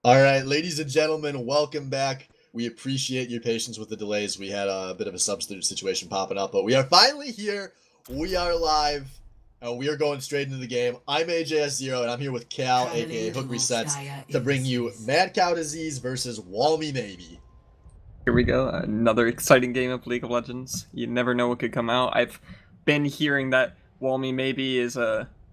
All right, ladies and gentlemen, welcome back. We appreciate your patience with the delays. We had a bit of a substitute situation popping up, but we are finally here. We are live, and we are going straight into the game. I'm AJS0, and I'm here with Cal, aka Hook Resets, to bring you Mad Cow Disease versus Walmy Maybe. Here we go, another exciting game of League of Legends. You never know what could come out. I've been hearing that Walmy maybe is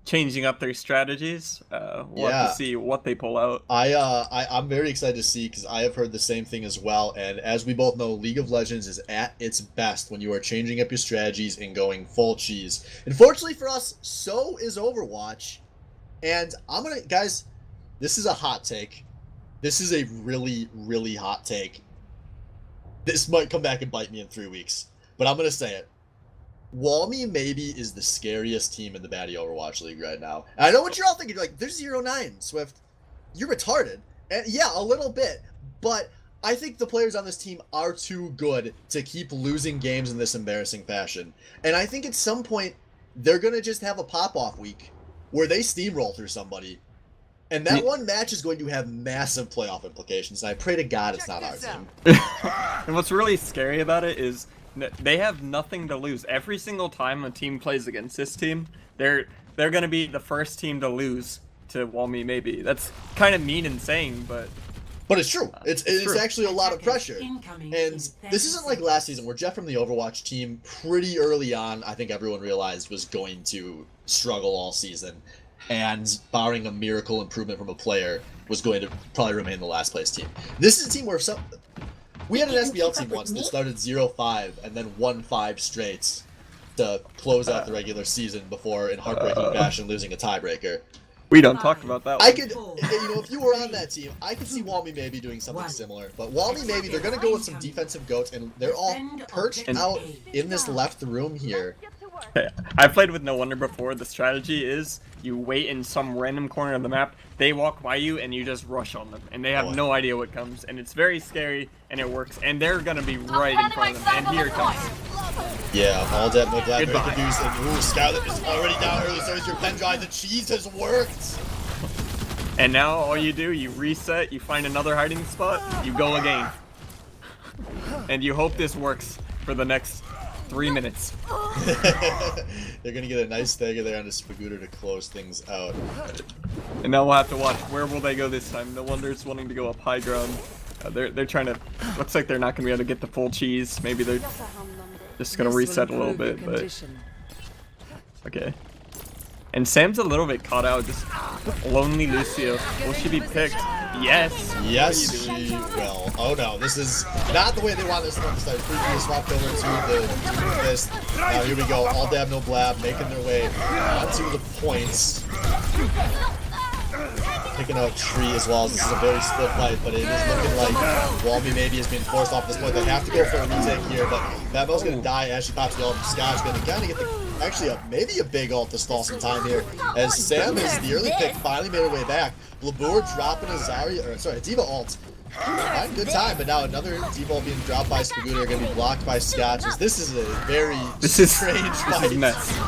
changing up their strategies. We'll have to see what they pull out. I'm very excited to see because I have heard the same thing as well. And as we both know, League of Legends is at its best when you are changing up your strategies and going full cheese. Unfortunately for us, so is Overwatch. And guys, this is a hot take. This is a really, really hot take. This might come back and bite me in 3 weeks, but I'm gonna say it. Walmy maybe is the scariest team in the Baddie Overwatch League right now. And I know what you're all thinking. You're like, there's 0-9, Swift. You're retarded. And yeah, a little bit. But I think the players on this team are too good to keep losing games in this embarrassing fashion. And I think at some point, they're going to just have a pop-off week where they steamroll through somebody. And that one match is going to have massive playoff implications. And I pray to God it's not our team. And what's really scary about it is they have nothing to lose. Every single time a team plays against this team, they're gonna be the first team to lose to Walmy maybe. That's kind of mean in saying, but it's true. It's true. Actually a lot of pressure. And this isn't like last season where Jeff from the Overwatch team pretty early on, I think everyone realized was going to struggle all season. And barring a miracle improvement from a player, was going to probably remain the last place team. This is a team where we had an SBL team once that started 0-5 and then won 5 straights to close out the regular season before, in heartbreaking fashion, losing a tiebreaker. We don't talk about that one. I could, if you were on that team, I could see Walmy maybe doing something similar. But Walmy maybe, they're going to go with some defensive goats, and they're all perched out in this left room here. I've played with No Wonder before. The strategy is you wait in some random corner of the map, they walk by you, and you just rush on them. And they have no idea what comes. And it's very scary, and it works. And they're going to be right in front of them. And here it comes. Yeah, all dead, no black, very confused. And ooh, Scarlet is already down early, so is your pen drive. The cheese has worked! And now all you do, you reset, you find another hiding spot, you go again. And you hope this works for the next 3 minutes. They're gonna get a nice stagger there on the Spagooter to close things out. And now we'll have to watch, where will they go this time? No wonder it's wanting to go up high ground. They're trying to, looks like they're not gonna be able to get the full cheese. Maybe they're just gonna reset a little bit, but okay. And Sam's a little bit caught out, just lonely Lucio. Will she be picked? Yes. Yes, she will. Oh no, this is not the way they want this one to start. Previously swapped over to the fist. Now here we go, all dab, no blab, making their way onto the points. Picking out Tree as well. This is a very split fight, but it is looking like Walmy maybe is being forced off this point. They have to go for a retake here, but Batmo's going to die as she pops the ult. Scott's going to kind of get the, maybe a big ult to stall some time here, as Sam is the early pick, finally made her way back. Labur dropping a Zarya, or sorry, a D.Va ult. Fine, good time, but now another D.Va ult being dropped by Spagooter, going to be blocked by Scotch. This is a very strange fight. This is mess.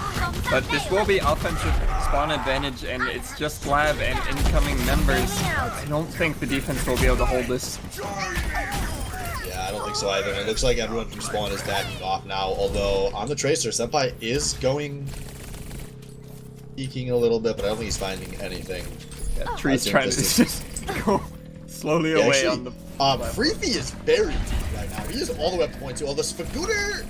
But this will be offensive spawn advantage, and it's just Lab and incoming members. I don't think the defense will be able to hold this. Yeah, I don't think so either. It looks like everyone from spawn is backing off now, although on the Tracer, Senpai is peeking a little bit, but I don't think he's finding anything. Yeah, Tree's trying to just go slowly away on the... Freefy is very deep right now. He is all the way up to point 2, although Spagooter...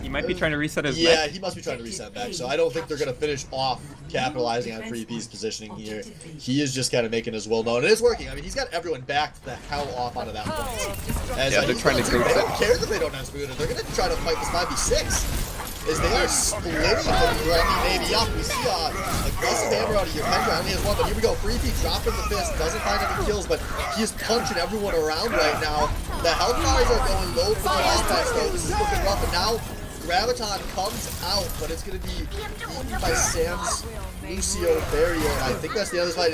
He might be trying to reset his back. He must be trying to reset back, so I don't think they're going to finish off capitalizing on Freefy's positioning here. He is just kind of making his will known. It is working. I mean, he's got everyone backed the hell off onto that point. As, they're trying to... They don't care that they don't have Spagooter. They're going to try to fight this 5v6. As they are splitting the maybe up. We see aggressive hammer out of your Kendra. Only has one, but here we go. Freefy dropping the fist. Doesn't find any kills, but he is punching everyone around right now. The health bars are going low for the last time, so this is looking rough. And now Graviton comes out, but it's going to be eaten by Sam's Lucio barrier. I think that's the other fight.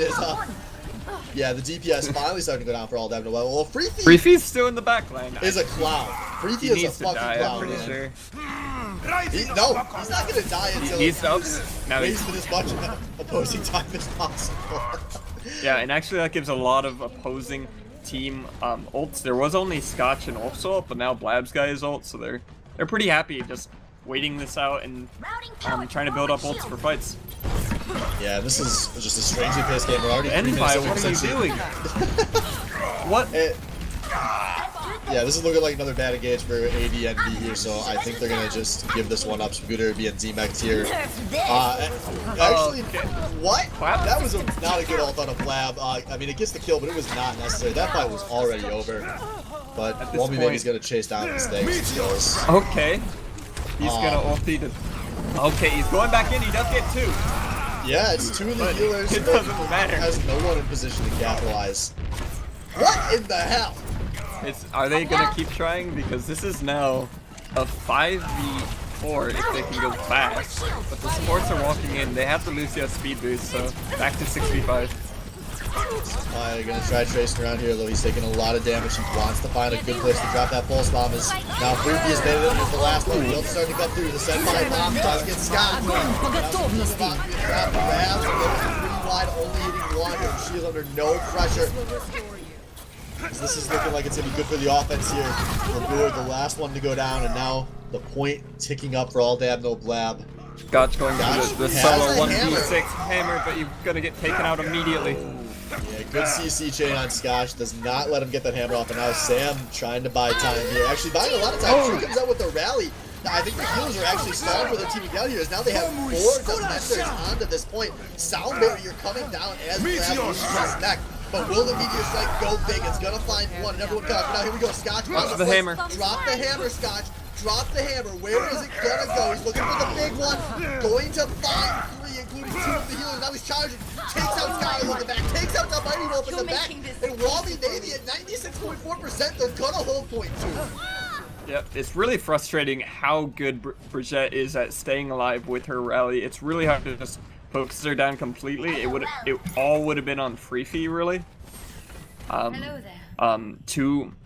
Yeah, the DPS finally starting to go down for all damn level. Well, Freefy's still in the back line. Is a clown. Freefy is a fucking clown. I'm pretty sure. He's not going to die until he's up. Now wasted as much opposing time as possible. Yeah, and actually that gives a lot of opposing team ults. There was only Scotch and Ulf's ult, but now Blab's guy is ult, so they're pretty happy just waiting this out and trying to build up ults for fights. Yeah, this is just a strangely paced game. We're already 3 minutes Envi, in, what are you doing? What? Yeah, this is looking like another bad engage for ADNB here, so I think they're gonna just give this one up. Scooter being Z-Mech here. Actually, what? That was not a good ult on a Blab. I mean, it gets the kill, but it was not necessary. That fight was already over. But Walmy Baby's gonna chase down the stakes. Okay. He's gonna ulti to... Okay, he's going back in. He does get 2. Yeah, it's 2 of the healers. It doesn't matter. Has no one in position to capitalize. What in the hell? Are they gonna keep trying? Because this is now a 5v4 if they can go fast. But the supports are walking in. They have the Lucio speed boost, so back to 6v5. They're gonna try tracing around here, though he's taking a lot of damage. He wants to find a good place to drop that pulse bomb. Now Fruity has made it into the last one. He'll start to come through. The Senpai bomb does get Scott. Pretty wide, only hitting one. She is under no pressure. This is looking like it's going to be good for the offense here. Labur, the last one to go down, and now the point ticking up for all dab, no blab. Scotch going for the solo 1v6 hammer, but you're going to get taken out immediately. Yeah, good CC chain on Scotch. Does not let him get that hammer off, and now Sam trying to buy time here. Actually buying a lot of time. She comes out with the rally. Now, I think the healers are actually stalling for their team down here, as now they have 4 defenders onto this point. Sound barrier coming down as Blab loses his neck. But will the meteor strike go big? It's gonna find one, and everyone comes. Now here we go, Scotch. Drop the hammer. Drop the hammer, Scotch. Drop the hammer. Where is it gonna go? He's looking for the big one. Going to find 3, including 2 of the healers. Now he's charging. Takes out Skyler looking back. Takes out the Mighty Wolf in the back. And Walmy Navy at 96.4%. They're gonna hold point 2. Yep, it's really frustrating how good Brigitte is at staying alive with her rally. It's really hard to just focus her down completely. It all would have been on Freefy, really. To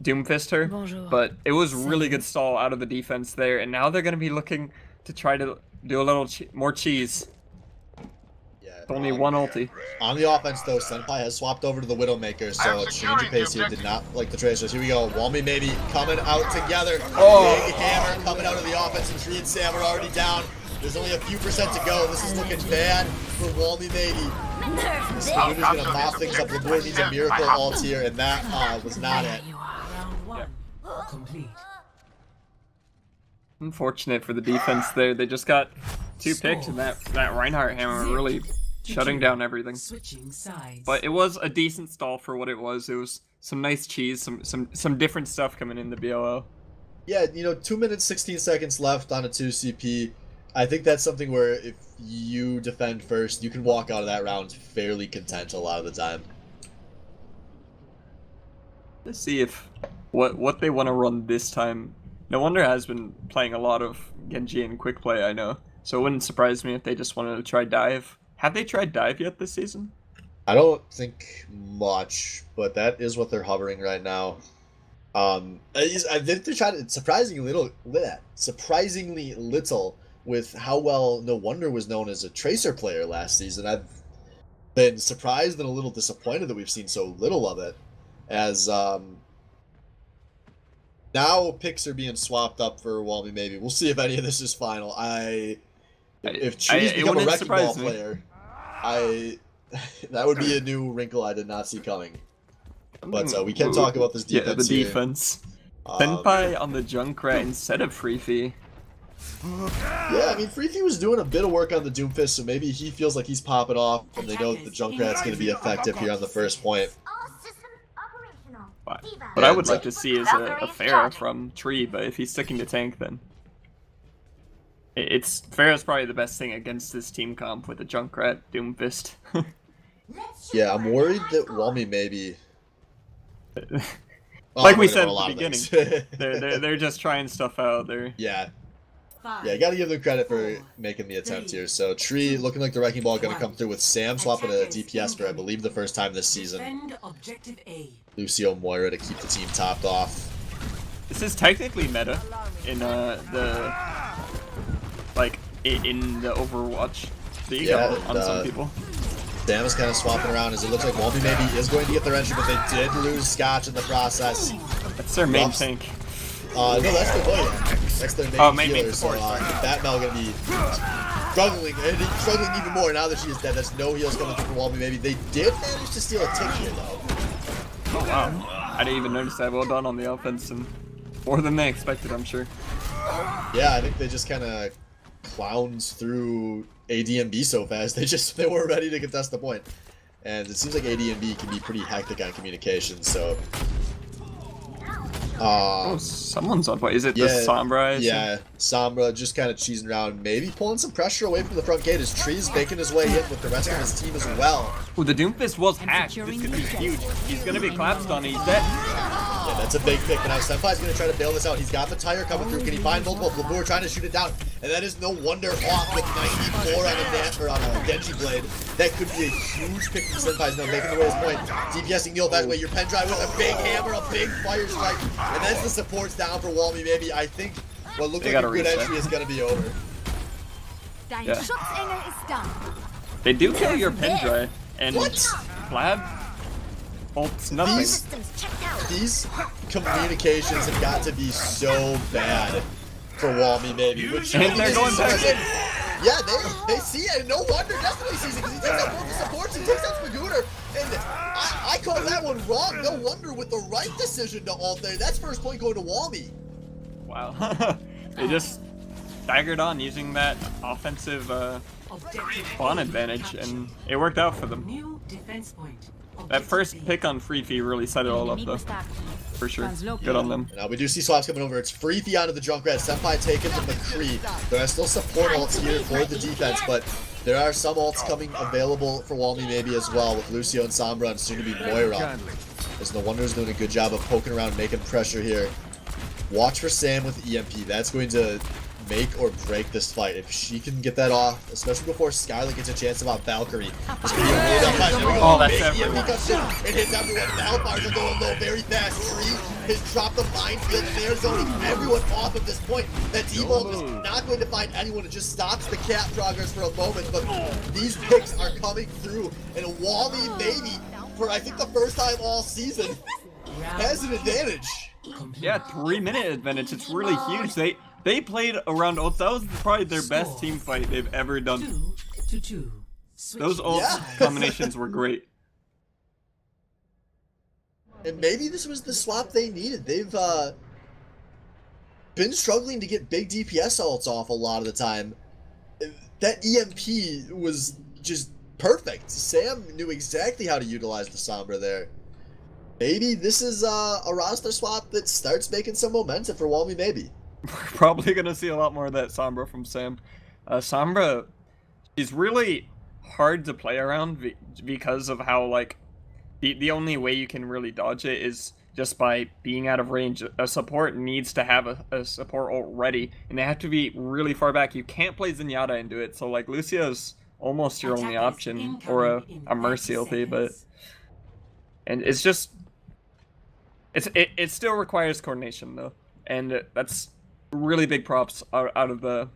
Doomfist her. Bonjour. But it was really good stall out of the defense there, and now they're going to be looking to try to do a little more cheese. Yeah. Only one ulti. On the offense, though, Senpai has swapped over to the Widowmaker, so a change of pace here. Did not like the Tracers. Here we go. Walmy maybe coming out together. Big hammer coming out of the offense, and Tree and Sam are already down. There's only a few percent to go. This is looking bad for Walmy maybe. This is gonna mop things up. Labur needs a miracle ult here, and that was not it. Unfortunate for the defense there. They just got 2 picks, and that Reinhardt hammer really shutting down everything. But it was a decent stall for what it was. It was some nice cheese, some different stuff coming in the BOL. Yeah, you know, 2 minutes 16 seconds left on a 2 CP. I think that's something where if you defend first, you can walk out of that round fairly content a lot of the time. Let's see if what they want to run this time. No Wonder has been playing a lot of Genji and quick play, I know. So it wouldn't surprise me if they just wanted to try dive. Have they tried dive yet this season? I don't think much, but that is what they're hovering right now. I think they tried it surprisingly little with how well No Wonder was known as a Tracer player last season. I've been surprised and a little disappointed that we've seen so little of it, as now picks are being swapped up for Walmy maybe. We'll see if any of this is final. If Trees become a Wrecking Ball player, that would be a new wrinkle I did not see coming. But we can talk about this defense. Yeah, the defense. Senpai on the Junkrat instead of Freefy. Yeah, I mean, Freefy was doing a bit of work on the Doomfist, so maybe he feels like he's popping off, and they know that the Junkrat's going to be effective here on the first point. What I would like to see is a Pharah from Tree, but if he's sticking to tank, then Pharah's probably the best thing against this team comp with a Junkrat Doomfist. Yeah, I'm worried that Walmy maybe. Like we said at the beginning, they're just trying stuff out. Yeah, I gotta give them credit for making the attempt here. So Tree looking like the Wrecking Ball gonna come through with Sam swapping a DPS for I believe the first time this season. Lucio Moira to keep the team topped off. This is technically meta in in the Overwatch League on some people. Sam is kind of swapping around as it looks like Walmy maybe is going to get their entry, but they did lose Scotch in the process. That's their main tank. No, that's their bully. That's their main healer, so that Mel gonna be struggling even more now that she is dead. There's no heals coming through for Walmy maybe. They did manage to steal a tick here though. Oh wow, I didn't even notice that. Well done on the offense, and more than they expected, I'm sure. Yeah, I think they just kind of clowns through ADNB so fast. They weren't ready to contest the point. And it seems like ADNB can be pretty hectic on communication, so oh, someone's on point. Is it the Sombra? Yeah, Sombra just kind of cheesing around, maybe pulling some pressure away from the front gate as Tree's making his way in with the rest of his team as well. Oh, the Doomfist was hacked. This could be huge. He's gonna be collapsed on. He's dead. Yeah, that's a big pick, but now Senpai's gonna try to bail this out. He's got the tire coming through. Can he find multiple? Blabur trying to shoot it down, and that is no wonder off with 94 on a Genji blade. That could be a huge pick from Senpai's now making the way his point. DPSing Neil that way. Your pen drive with a big hammer, a big fire strike, and that's the supports down for Walmy maybe. I think what looked like a good entry is gonna be over. Yeah. They do kill your pen drive, and Flab ults nothing. These communications have got to be so bad for Walmy maybe. Which and they're going back in. Yeah, they see it, and no wonder Destiny sees it because he takes out both the supports, he takes out Spagooter, and I call that one wrong. No wonder with the right decision to ult there. That's first point going to Walmy. Wow. They just staggered on using that offensive spawn advantage, and it worked out for them. That first pick on Freefy really set it all up though. For sure. Good on them. Now we do see swaps coming over. It's Freefy onto the Junkrat. Senpai taken from McCree. There are still support ults here for the defense, but there are some ults coming available for Walmy maybe as well with Lucio and Sombra and soon to be Moira. As no wonder is doing a good job of poking around, making pressure here. Watch for Sam with EMP. That's going to make or break this fight. If she can get that off, especially before Skylar gets a chance about Valkyrie. It's going to be a really tough fight. There we go. Oh, that's everyone. EMP comes in and hits everyone. Valkyries are going low very fast. Tree has dropped the minefield and they're zoning everyone off at this point. That D-Bolt is not going to find anyone. It just stops the cap progress for a moment, but these picks are coming through, and Walmy maybe, for I think the first time all season, has an advantage. Yeah, 3-minute advantage. It's really huge. They played around ults. That was probably their best team fight they've ever done. Those ult combinations were great. And maybe this was the swap they needed. They've been struggling to get big DPS ults off a lot of the time. That EMP was just perfect. Sam knew exactly how to utilize the Sombra there. Maybe this is a roster swap that starts making some momentum for Walmy maybe. We're probably going to see a lot more of that Sombra from Sam. Sombra is really hard to play around because of how, like, the only way you can really dodge it is just by being out of range. A support needs to have a support ult ready, and they have to be really far back. You can't play Zenyatta and do it, so, like, Lucio's almost your only option, or a Mercy ulti, but... And it's just... It still requires coordination, though, and that's really big props out of the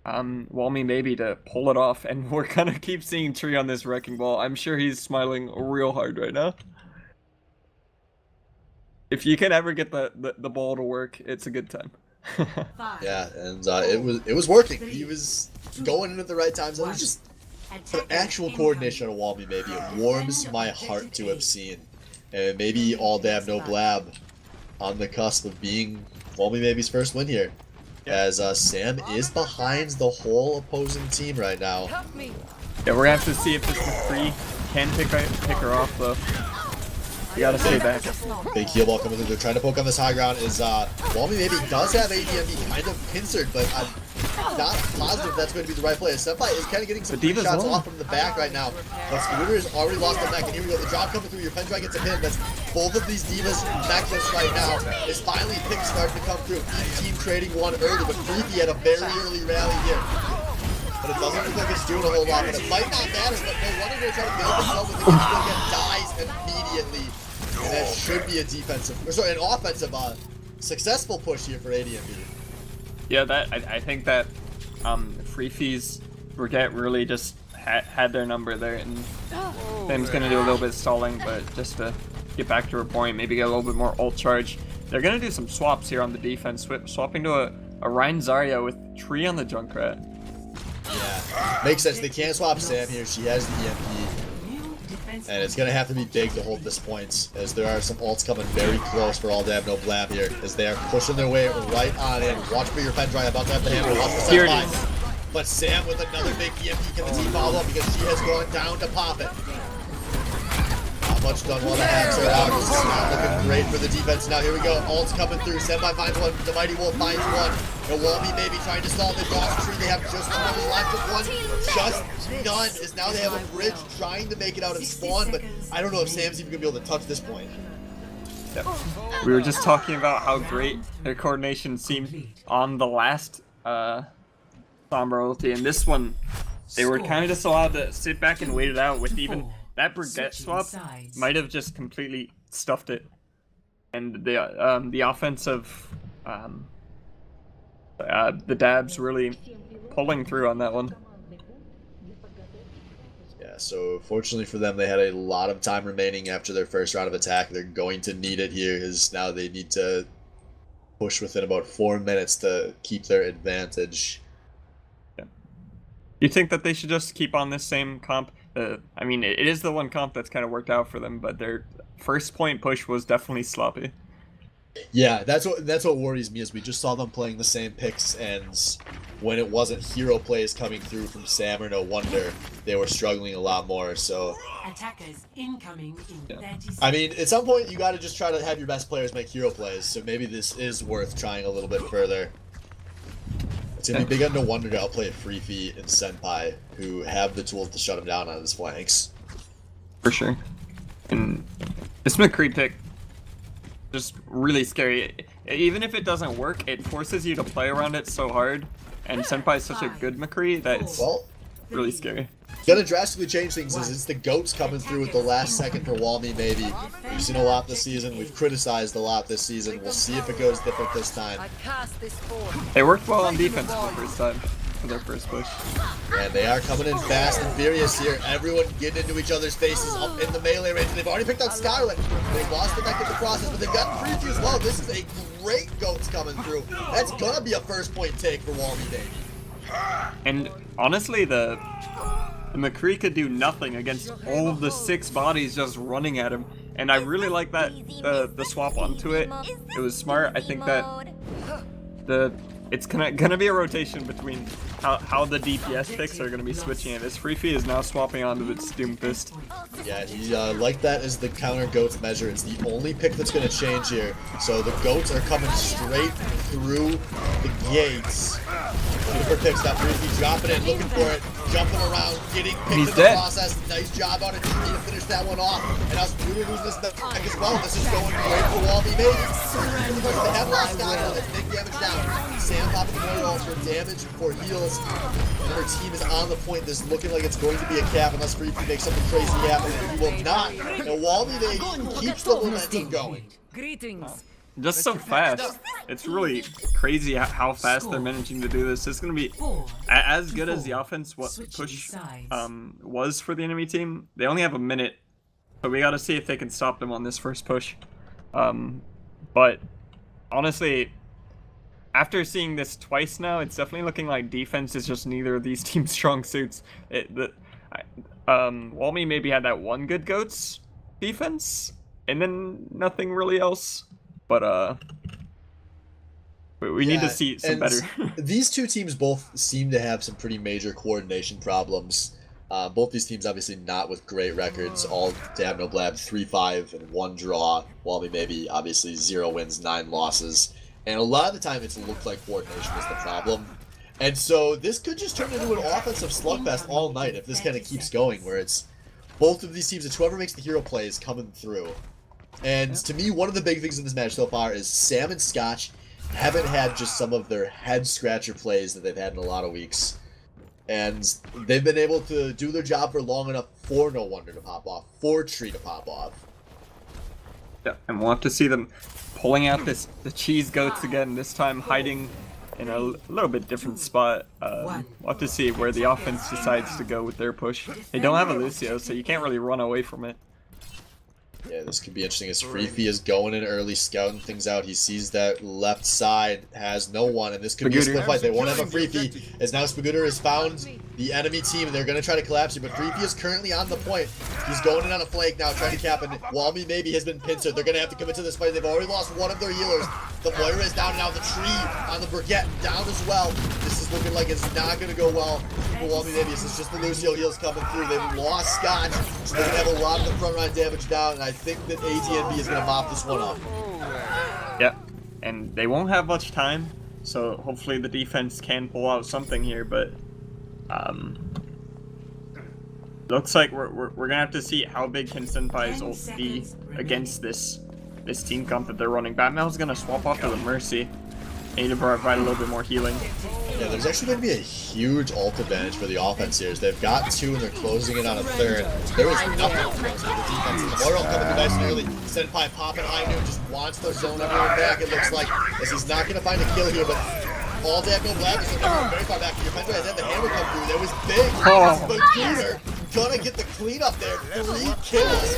Walmy maybe to pull it off, and we're gonna keep seeing Tree on this wrecking ball. I'm sure he's smiling real hard right now. If you can ever get the ball to work, it's a good time. Yeah, and it was working. He was going in at the right times. It was just the actual coordination on Walmy maybe. It warms my heart to have seen. And maybe all dab, no blab on the cusp of being Walmy maybe's first win here. As Sam is behind the whole opposing team right now. Yeah, we're gonna have to see if this McCree can pick her off though. You gotta stay back. Big heal ball coming through. They're trying to poke on this high ground. Is Walmy maybe does have ADNB kind of pincered, but I'm not positive that's going to be the right play. Senpai is kind of getting some free shots off from the back right now. But Spagooter has already lost the mech, and here we go. The drop coming through. Your Pendra gets a pin. That's both of these divas mechless right now. Is finally picks starting to come through. Each team trading one early, but Creepy had a very early rally here. But it doesn't look like it's doing a whole lot. But it might not matter. But no wonder they're trying to build themselves with the kill again. Dies immediately. And that should be a defensive, or sorry, an offensive, successful push here for ADNB. Yeah, I think that Freefy's Brigette really just had their number there, and Sam's gonna do a little bit of stalling, but just to get back to her point, maybe get a little bit more ult charge. They're gonna do some swaps here on the defense, swapping to a Rein Zarya with Tree on the Junkrat. Yeah, makes sense. They can't swap Sam here. She has the EMP. And it's going to have to be big to hold this point, as there are some ults coming very close for all damn no blab here, as they are pushing their way right on in. Watch for your Pendry, about to have the hammer. Watch for Senpai. But Sam with another big EMP, can the team follow up, because she has gone down to pop it. Not much done while the hacks are out. This is not looking great for the defense. Now here we go, ults coming through. Senpai finds one, the Mighty Wolf finds one. The Walby maybe trying to stall the Dawson Tree. They have just one left, just none, is now they have a bridge trying to make it out of spawn, but I don't know if Sam's even gonna be able to touch this point. Yep. We were just talking about how great their coordination seemed on the last Sombra ulti, and this one, they were kind of just allowed to sit back and wait it out with even that Brigitte swap might have just completely stuffed it. And the offensive, the dabs really pulling through on that one. Yeah, so fortunately for them, they had a lot of time remaining after their first round of attack. They're going to need it here, as now they need to push within about 4 minutes to keep their advantage. Yeah. You think that they should just keep on this same comp? I mean, it is the one comp that's kind of worked out for them, but their first point push was definitely sloppy. Yeah, that's what worries me, is we just saw them playing the same picks, and when it wasn't hero plays coming through from Sam or No Wonder, they were struggling a lot more. So attackers incoming in 30 seconds. I mean, at some point you got to just try to have your best players make hero plays. So maybe this is worth trying a little bit further. It's gonna be big on No Wonder to outplay Freefy and Senpai, who have the tools to shut him down on his flanks. For sure. And this McCree pick, just really scary. Even if it doesn't work, it forces you to play around it so hard. And Senpai is such a good McCree that it's really scary. Gonna drastically change things, as it's the goats coming through at the last second for Walmy maybe. We've seen a lot this season, we've criticized a lot this season. We'll see if it goes different this time. They worked well on defense for the first time, for their first push. And they are coming in fast and furious here. Everyone getting into each other's faces up in the melee range. They've already picked out Scarlet. They've lost the mech in the process, but they've gotten Freefy as well. This is a great goats coming through. That's gonna be a first point take for Walmy, baby. And honestly, the McCree could do nothing against all of the 6 bodies just running at him. And I really like that the swap onto it. It was smart. I think that it's gonna be a rotation between how the DPS picks are gonna be switching it. As Freefy is now swapping onto its Doomfist. Yeah, he like that as the counter goats measure. It's the only pick that's gonna change here. So the goats are coming straight through the gates. Looking for picks, that Freefy dropping in, looking for it, jumping around, getting picked in the process. Nice job on it, to finish that one off. And I was really losing this back as well. This is going great for Walby, maybe. They have lost Skyler, that's big damage down. Sam popping the more for damage, for heals. And her team is on the point. This is looking like it's going to be a cap unless Freefy makes something crazy happen. He will not. And Walby, they keeps the momentum going. Greetings. Just so fast. It's really crazy how fast they're managing to do this. It's going to be as good as the offense push was for the enemy team. They only have a minute, but we got to see if they can stop them on this first push. But honestly, after seeing this twice now, it's definitely looking like defense is just neither of these teams' strong suits. Walmy maybe had that one good goats defense, and then nothing really else. But we need to see some better. These two teams both seem to have some pretty major coordination problems. Both these teams obviously not with great records. All Dab No Blab 3-5 and 1 draw. Walmy maybe obviously 0 wins, 9 losses. And a lot of the time it's looked like coordination is the problem. And so this could just turn into an offensive slugfest all night if this kind of keeps going, where it's both of these teams, it's whoever makes the hero plays coming through. And to me, one of the big things in this match so far is Sam and Scotch haven't had just some of their head-scratcher plays that they've had in a lot of weeks. And they've been able to do their job for long enough for No Wonder to pop off, for Tree to pop off. Yeah, and we'll have to see them pulling out the cheese goats again, this time hiding in a little bit different spot. We'll have to see where the offense decides to go with their push. They don't have a Lucio, so you can't really run away from it. Yeah, this could be interesting as Freefy is going in early, scouting things out. He sees that left side has no one, and this could be a split fight. They won't have a Freefy, as now Spagooter has found the enemy team, and they're going to try to collapse you, but Freefy is currently on the point. He's going in on a flank now, trying to cap, and Walmy maybe has been pincered. They're going to have to commit to this fight. They've already lost one of their healers. The Moira is down, and now the tree on the Brigitte down as well. This is looking like it's not going to go well for Walmy maybe. It's just the Lucio heals coming through. They've lost Scotch, so they're going to have a lot of the front line damage down, and I think that ADNB is going to mop this one up. Yeah, and they won't have much time, so hopefully the defense can pull out something here, but looks like we're gonna have to see how big can Senpai's ult be against this team comp that they're running. Batman's gonna swap off to the Mercy. Need to provide a little bit more healing. Yeah, there's actually going to be a huge ult advantage for the offense here. They've got two and they're closing in on a third. There is nothing for the defense. The Moira coming through nice and early. Senpai popping high noon, just wants their zone everyone back, it looks like, as he's not going to find a kill here, but all day no blab is very far back. Your Defender has had the hammer come through. That was big. Spagooter gonna get the cleanup there. 3 kills.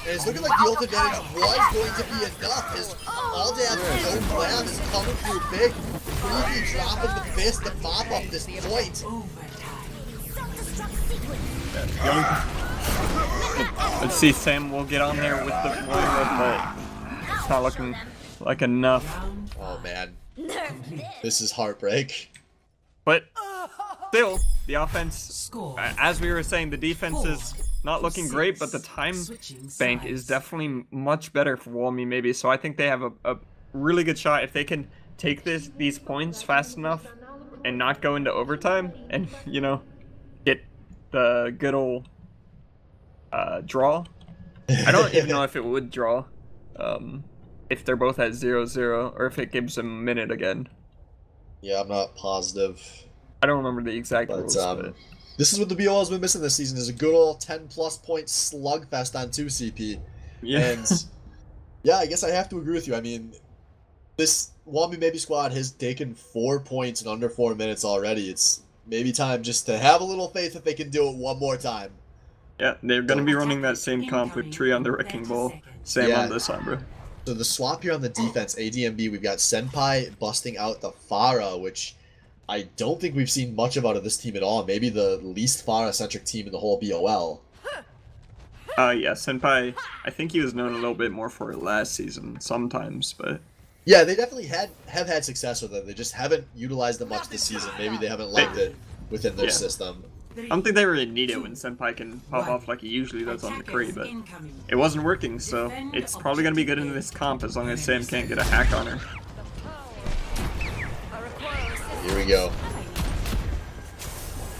And it's looking like the ult advantage was going to be enough, as all day no blab is coming through big. Freefy dropping the fist to mop up this point. Let's see, Sam will get on there with the Moira, but it's not looking like enough. Oh man, this is heartbreak. But still, the offense, as we were saying, the defense is not looking great, but the time bank is definitely much better for Walmy maybe. So I think they have a really good shot if they can take these points fast enough and not go into overtime and, you know, get the good old draw. I don't even know if it would draw if they're both at 0-0 or if it gives them a minute again. Yeah, I'm not positive. I don't remember the exact rules, but this is what the BOL has been missing this season, is a good old 10+ point slugfest on 2CP. yeah. And yeah, I guess I have to agree with you. I mean, this Walmy Maybe squad has taken 4 points in under 4 minutes already. It's maybe time just to have a little faith that they can do it one more time. Yeah, they're going to be running that same comp with Tree on the Wrecking Ball, Sam on the Sombra. So the swap here on the defense, ADNB, we've got Senpai busting out the Pharah, which I don't think we've seen much of out of this team at all. Maybe the least Pharah-centric team in the whole BOL. Yeah, Senpai, I think he was known a little bit more for it last season sometimes, but yeah, they definitely have had success with it. They just haven't utilized it much this season. Maybe they haven't liked it within their system. I don't think they really need it when Senpai can pop off like he usually does on McCree, but it wasn't working, so it's probably going to be good in this comp as long as Sam can't get a hack on her. Here we go.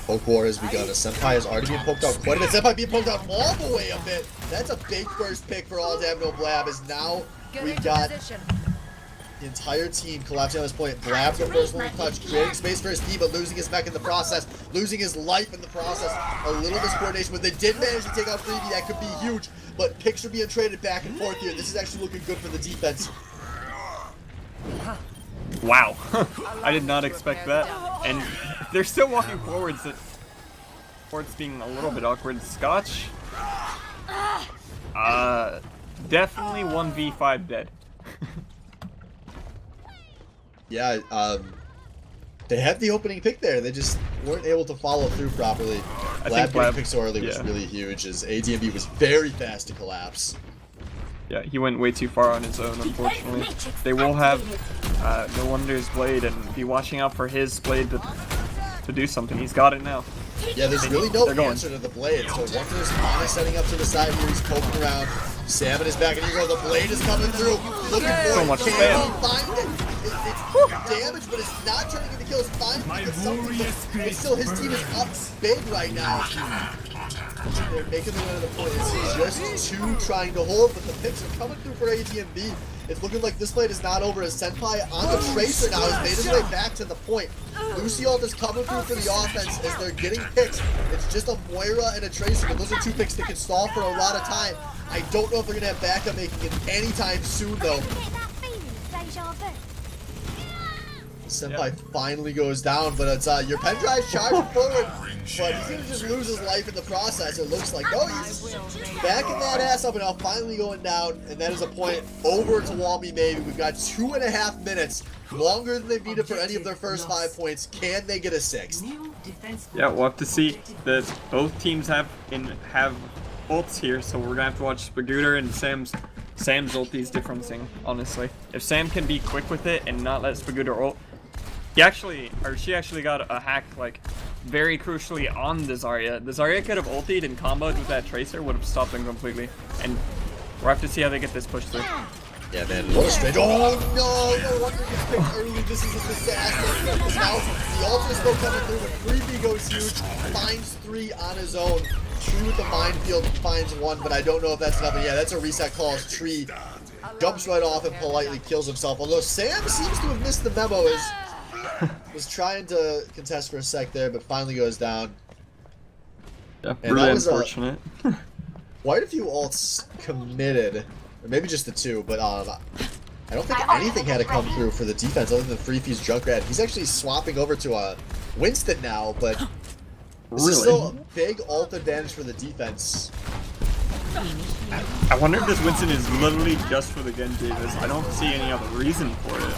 Poke war has begun. As Senpai has already been poked out quite a bit. Senpai being poked out all the way a bit. That's a big first pick for all damn no blab, as now we've got the entire team collapsing on this point. Blab the first one touch, creating space for his team, but losing his mech in the process, losing his life in the process. A little miscoordination, but they did manage to take out Freebie. That could be huge, but picks are being traded back and forth here. This is actually looking good for the defense. Wow. I did not expect that. And they're still walking forwards. Towards being a little bit awkward. Scotch? Definitely 1v5 dead. Yeah, they had the opening pick there. They just weren't able to follow through properly. Blab getting picked so early was really huge, as ADNB was very fast to collapse. Yeah, he went way too far on his own, unfortunately. They will have No Wonder's Blade and be watching out for his Blade to do something. He's got it now. Yeah, there's really no answer to the Blade. So Wonder's kind of setting up to the side here. He's poking around. Salmon is back, and here the Blade is coming through. Looking for so much spam. Find it. It's damage, but it's not turning into kills. Finally, it's something, but still his team is up big right now. They're making the win of the point. It's just 2 trying to hold, but the picks are coming through for ADNB. It's looking like this fight is not over, as Senpai on the Tracer now has made his way back to the point. Luciol is coming through for the offense as they're getting picks. It's just a Moira and a Tracer, but those are 2 picks that can stall for a lot of time. I don't know if they're going to have backup making it anytime soon, though. Senpai finally goes down, but it's your pen drive's charging forward, but he's gonna just lose his life in the process. It looks like no, he's backing that ass up and now finally going down, and that is a point over to Walmy. Maybe we've got 2.5 minutes, longer than they've needed for any of their first 5 points. Can they get a 6th? Yeah, we'll have to see. That both teams have ults here, so we're gonna have to watch Spagooter and Sam's ulti's differencing, honestly. If Sam can be quick with it and not let Spagooter ult, she actually got a hack, like, very crucially on the Zarya. The Zarya could have ultied and comboed with that Tracer, would have stopped them completely. And we'll have to see how they get this push through. Yeah, man, what a strange. Oh no, no wonder he gets picked early. This is a disaster. Because now the ult is still coming through, but Creepy goes huge, finds 3 on his own. Tree with the minefield finds 1, but I don't know if that's enough. Yeah, that's a reset call as Tree jumps right off and politely kills himself. Although Sam seems to have missed the memo, was trying to contest for a sec there, but finally goes down. Yeah, and really that was unfortunate. Quite a few ults committed, or maybe just the 2, but I don't think anything had to come through for the defense other than Freefe's Junkrat. He's actually swapping over to Winston now, but this is still a big ult advantage for the defense. I wonder if this Winston is literally just for the Genji. I don't see any other reason for it.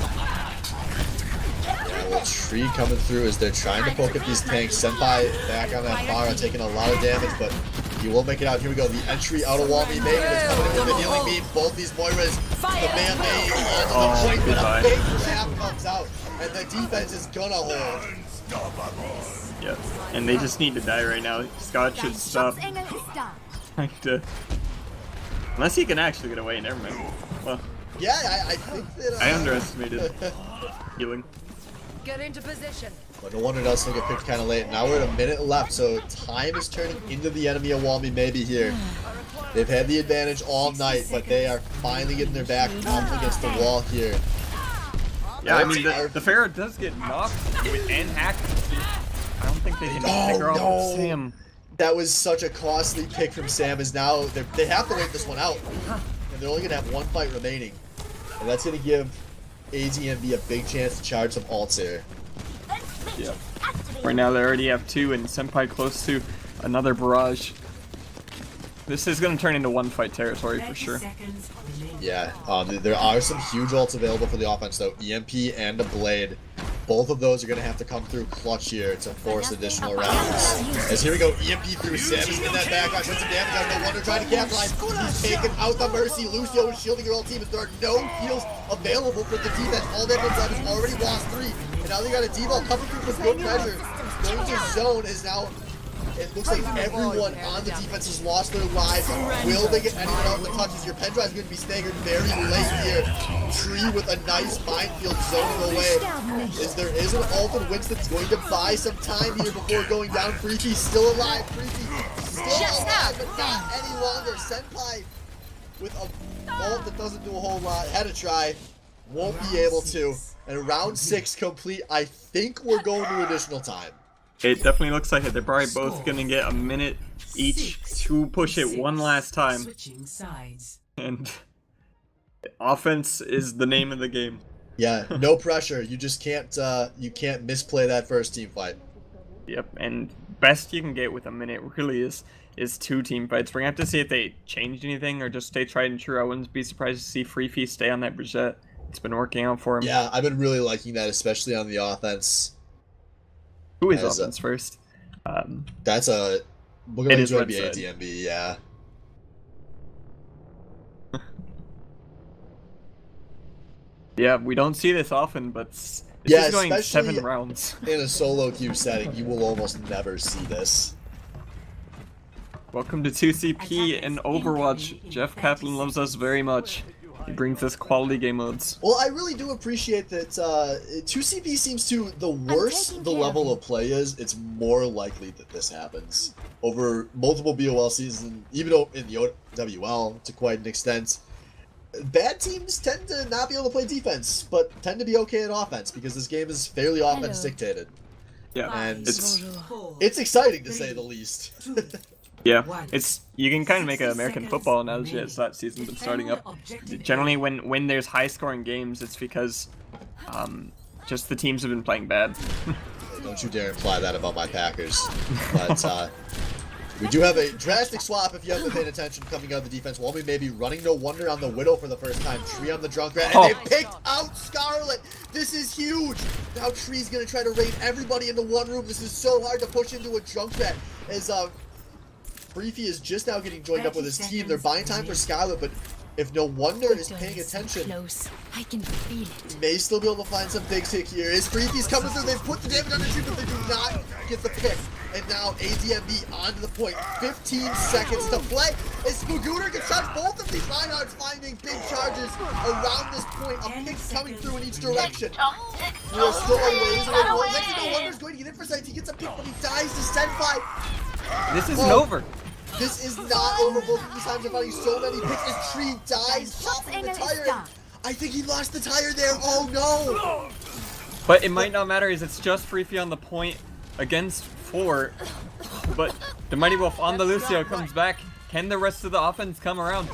Well, Tree coming through as they're trying to poke at these tanks. Senpai back on that Pharah, taking a lot of damage, but he will make it out. Here we go. The entry out of Walmy Maven is coming in with the healing beam. Both these Moiras, the man-made onto the point, but a big trap comes out, and the defense is gonna hold. Yes, and they just need to die right now. Scott should stop. Unless he can actually get away. Never mind. Well, yeah, I think that I underestimated healing. Get into position. But no wonder does still get picked kind of late. Now we're at a minute left, so time is turning into the enemy of Walmy maybe here. They've had the advantage all night, but they are finally getting their back up against the wall here. Yeah, I mean, the Pharah does get knocked and hacked. I don't think they can pick her off Sam. That was such a costly pick from Sam, as now they have to wait this one out. And they're only going to have 1 fight remaining. And that's going to give ADNB a big chance to charge some ults here. Yeah. Right now they already have 2 and Senpai close to another barrage. This is going to turn into 1 fight territory for sure. Yeah, there are some huge ults available for the offense though. EMP and a Blade. Both of those are going to have to come through clutch here to force additional rounds. As here we go, EMP through Sam is in that background, puts some damage out, no wonder trying to capitalize. He's taking out the Mercy. Lucio is shielding her whole team as there are no heals available for the defense. All that one's left is already lost 3. And now they got a D-ball coming through with good pressure. Going to zone is now, it looks like everyone on the defense has lost their lives. Will they get anyone out in the touches? Your pen drive is going to be staggered very late here. Tree with a nice minefield zoning away. As there is an ult and Winston's going to buy some time here before going down. Freaky still alive. Freaky still alive, but not any longer. Senpai with a ult that doesn't do a whole lot. Had to try. Won't be able to. And round 6 complete. I think we're going to additional time. It definitely looks like it. They're probably both going to get a minute each to push it one last time. And offense is the name of the game. Yeah, no pressure. You just can't misplay that first team fight. Yep, and best you can get with a minute really is 2 team fights. We're going to have to see if they changed anything or just stay tried and true. I wouldn't be surprised to see Freefee stay on that Brigitte. It's been working out for him. Yeah, I've been really liking that, especially on the offense. Who is offense first? That's a... We're going to be ADNB, yeah. Yeah, we don't see this often, but this is going 7 rounds. In a solo queue setting, you will almost never see this. Welcome to 2CP and Overwatch. Jeff Kaplan loves us very much. He brings us quality game modes. Well, I really do appreciate that 2CP seems to, the worse the level of play is, it's more likely that this happens. Over multiple BOL seasons, even in the WL to quite an extent, bad teams tend to not be able to play defense, but tend to be okay at offense, because this game is fairly offense dictated. Yeah, and it's exciting to say the least. Yeah, you can kind of make an American football analogy as that season's been starting up. Generally, when there's high-scoring games, it's because Just the teams have been playing bad. Don't you dare imply that about my Packers. But we do have a drastic swap, if you haven't been paying attention, coming out of the defense. Walmy may be running No Wonder on the Widow for the first time. Tree on the Junkrat, and they picked out Scarlet. This is huge. Now Tree's going to try to raid everybody into one room. This is so hard to push into a Junkrat. As Briefy is just now getting joined up with his team. They're buying time for Scarlet, but if No Wonder is paying attention, I can feel it. may still be able to find some bigs hit here. As Briefy's coming through, they've put the damage on the tree, but they do not get the pick. And now ADNB onto the point. 15 seconds to play. As Spagooter can charge both of these Reinhardts, finding big charges around this point. A pick coming through in each direction. We are still a ways away. Well, actually, No Wonder's going to get in for sight. He gets a pick, but he dies to Senpai. This isn't over. This is not over. Both of these times are finding so many picks. As Tree dies, popping the tire. I think he lost the tire there. Oh no! But it might not matter, as it's just Freefy on the point against 4. But the Mighty Wolf on the Lucio comes back. Can the rest of the offense come around?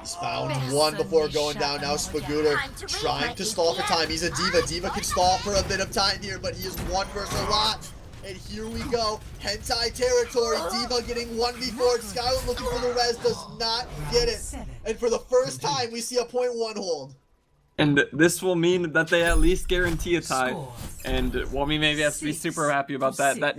He's found one before going down. Now Spagooter trying to stall for time. He's a Diva. Diva can stall for a bit of time here, but he is one versus a lot. And here we go. Hentai territory. Diva getting 1v4. Skylar looking for the res. Does not get it. And for the first time, we see a .1 hold. And this will mean that they at least guarantee a tie. And Wami maybe has to be super happy about that. That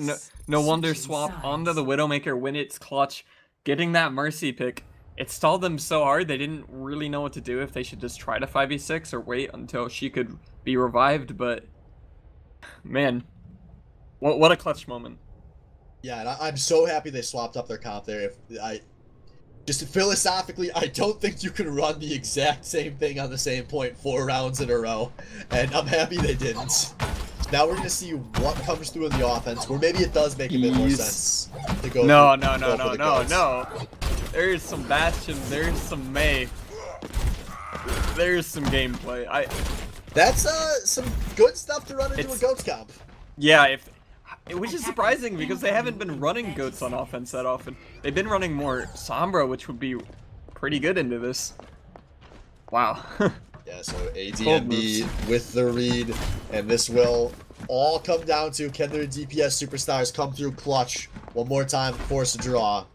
no Wonder swap onto the Widowmaker when it's clutch. Getting that Mercy pick. It stalled them so hard they didn't really know what to do, if they should just try to 5v6 or wait until she could be revived. But man, what a clutch moment. Yeah, and I'm so happy they swapped up their comp there. Just philosophically, I don't think you can run the exact same thing on the same point 4 rounds in a row, and I'm happy they didn't. Now we're gonna see what comes through in the offense, where maybe it does make a bit more sense to go. No. There's some Bastion, there's some Mei, there's some gameplay. That's some good stuff to run into a Goats comp. Yeah, which is surprising because they haven't been running Goats on offense that often. They've been running more Sombra, which would be pretty good into this. Wow. Yeah, so ADNB with the read, and this will all come down to, can their DPS superstars come through clutch one more time, force a draw.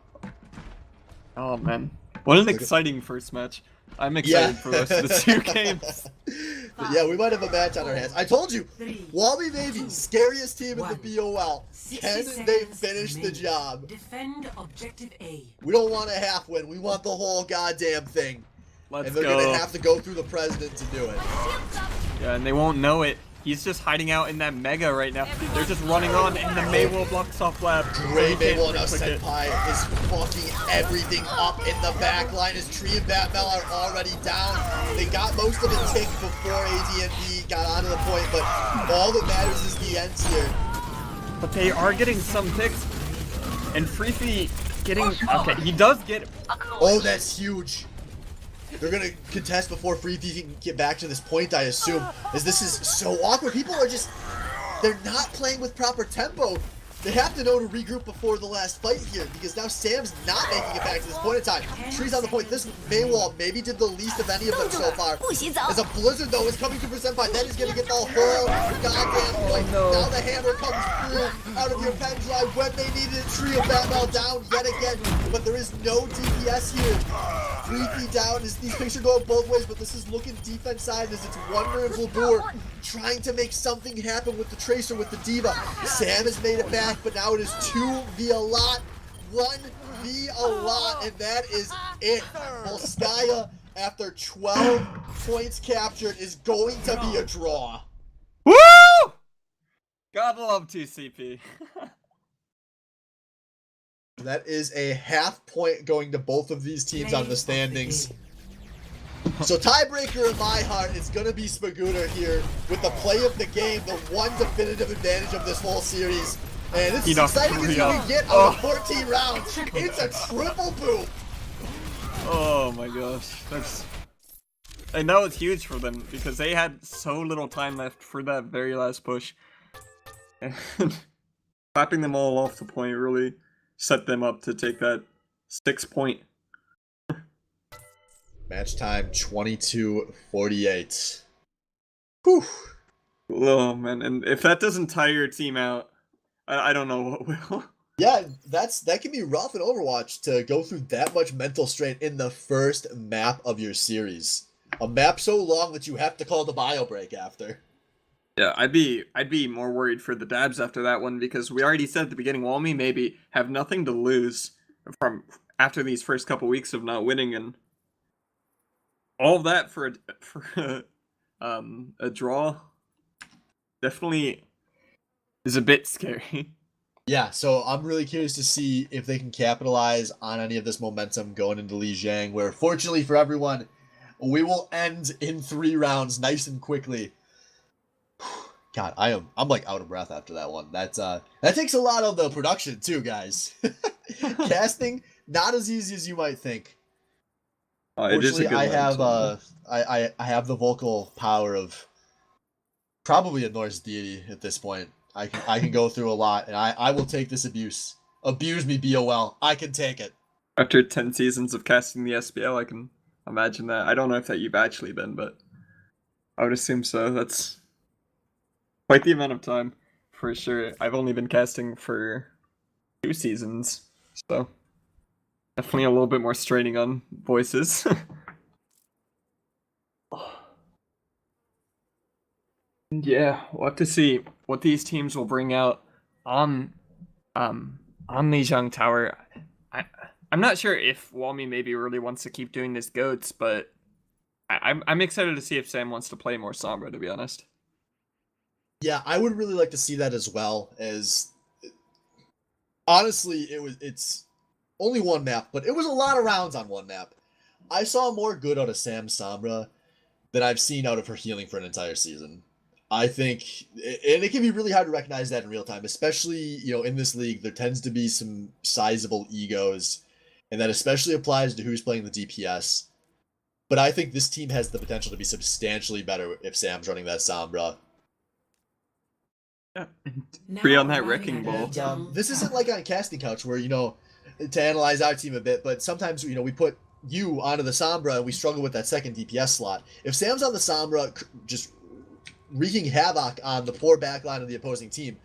Oh man, what an exciting first match. I'm excited for the rest of the 2 games. But yeah, we might have a match on our hands. I told you, Walmy Navy, scariest team in the BOL. Can they finish the job? Defend objective A. We don't want a half win. We want the whole goddamn thing. Let's and they're go. gonna have to go through the president to do it. Yeah, and they won't know it. He's just hiding out in that Mega right now. They're just running on, and the Maywell blocks off lab. Great Maywell. Now Senpai is fucking everything up in the back line as Tree and Batmel are already down. They got most of it ticked before ADNB got onto the point, but all that matters is the ends here. But they are getting some picks. And Freefy getting... Okay, he does get... Oh, that's huge. They're gonna contest before Freefy can get back to this point, I assume, as this is so awkward. People are just, they're not playing with proper tempo. They have to know to regroup before the last fight here, because now Sam's not making it back to this point in time. Tree's on the point. This Maywall maybe did the least of any of them so far. As a Blizzard, though, is coming through for Senpai. That is going to get the whole goddamn point. Now the hammer comes through out of your pen drive when they needed it. Tree of Batmel down yet again, but there is no DPS here. Freefy down as these picks are going both ways, but this is looking defense side as it's Wonder and Blabur trying to make something happen with the Tracer, with the Diva. Sam has made it back, but now it is 2 v a lot, 1 v a lot, and that is it. Volskaya, after 12 points captured, is going to be a draw. Woo! Gotta love TCP. That is a half point going to both of these teams on the standings. So tiebreaker in my heart is going to be Spagooter here with the play of the game, the one definitive advantage of this whole series. And this is exciting because you can get out of 14 rounds. It's a triple boom. Oh my gosh, and that was huge for them because they had so little time left for that very last push. And clapping them all off the point really set them up to take that 6 point. Match time 22:48. Whew. Oh man, and if that doesn't tire your team out, I don't know what will. Yeah, that can be rough in Overwatch to go through that much mental strain in the first map of your series. A map so long that you have to call the bio break after. Yeah, I'd be more worried for the Dabs after that one because we already said at the beginning, Walmy maybe have nothing to lose from after these first couple weeks of not winning, and all of that for a draw definitely is a bit scary. Yeah, so I'm really curious to see if they can capitalize on any of this momentum going into Lijiang, where fortunately for everyone, we will end in 3 rounds nice and quickly. God, I'm like out of breath after that one. That takes a lot of the production too, guys. Casting not as easy as you might think. It is a Fortunately, good I have the vocal power of probably a Norse deity at this point. I can go through a lot, and I will take this abuse. Abuse me, BOL. I can take it. After 10 seasons of casting the SBL, I can imagine that. I don't know if that you've actually been, but I would assume so. That's quite the amount of time, for sure. I've only been casting for 2 seasons, so definitely a little bit more straining on voices. Yeah, we'll have to see what these teams will bring out on Lijiang Tower. I'm not sure if Walmy maybe really wants to keep doing this goats, but I'm excited to see if Sam wants to play more Sombra, to be honest. Yeah, I would really like to see that as well. As honestly, it's only one map, but it was a lot of rounds on one map. I saw more good out of Sam Sombra than I've seen out of her healing for an entire season. I think, and it can be really hard to recognize that in real time, especially, in this league, there tends to be some sizable egos, and that especially applies to who's playing the DPS. But I think this team has the potential to be substantially better if Sam's running that Sombra. Yeah, free on that wrecking ball. And, this isn't like on Casting Couch where, to analyze our team a bit, but sometimes, we put you onto the Sombra and we struggle with that second DPS slot. If Sam's on the Sombra, just wreaking havoc on the poor backline of the opposing team,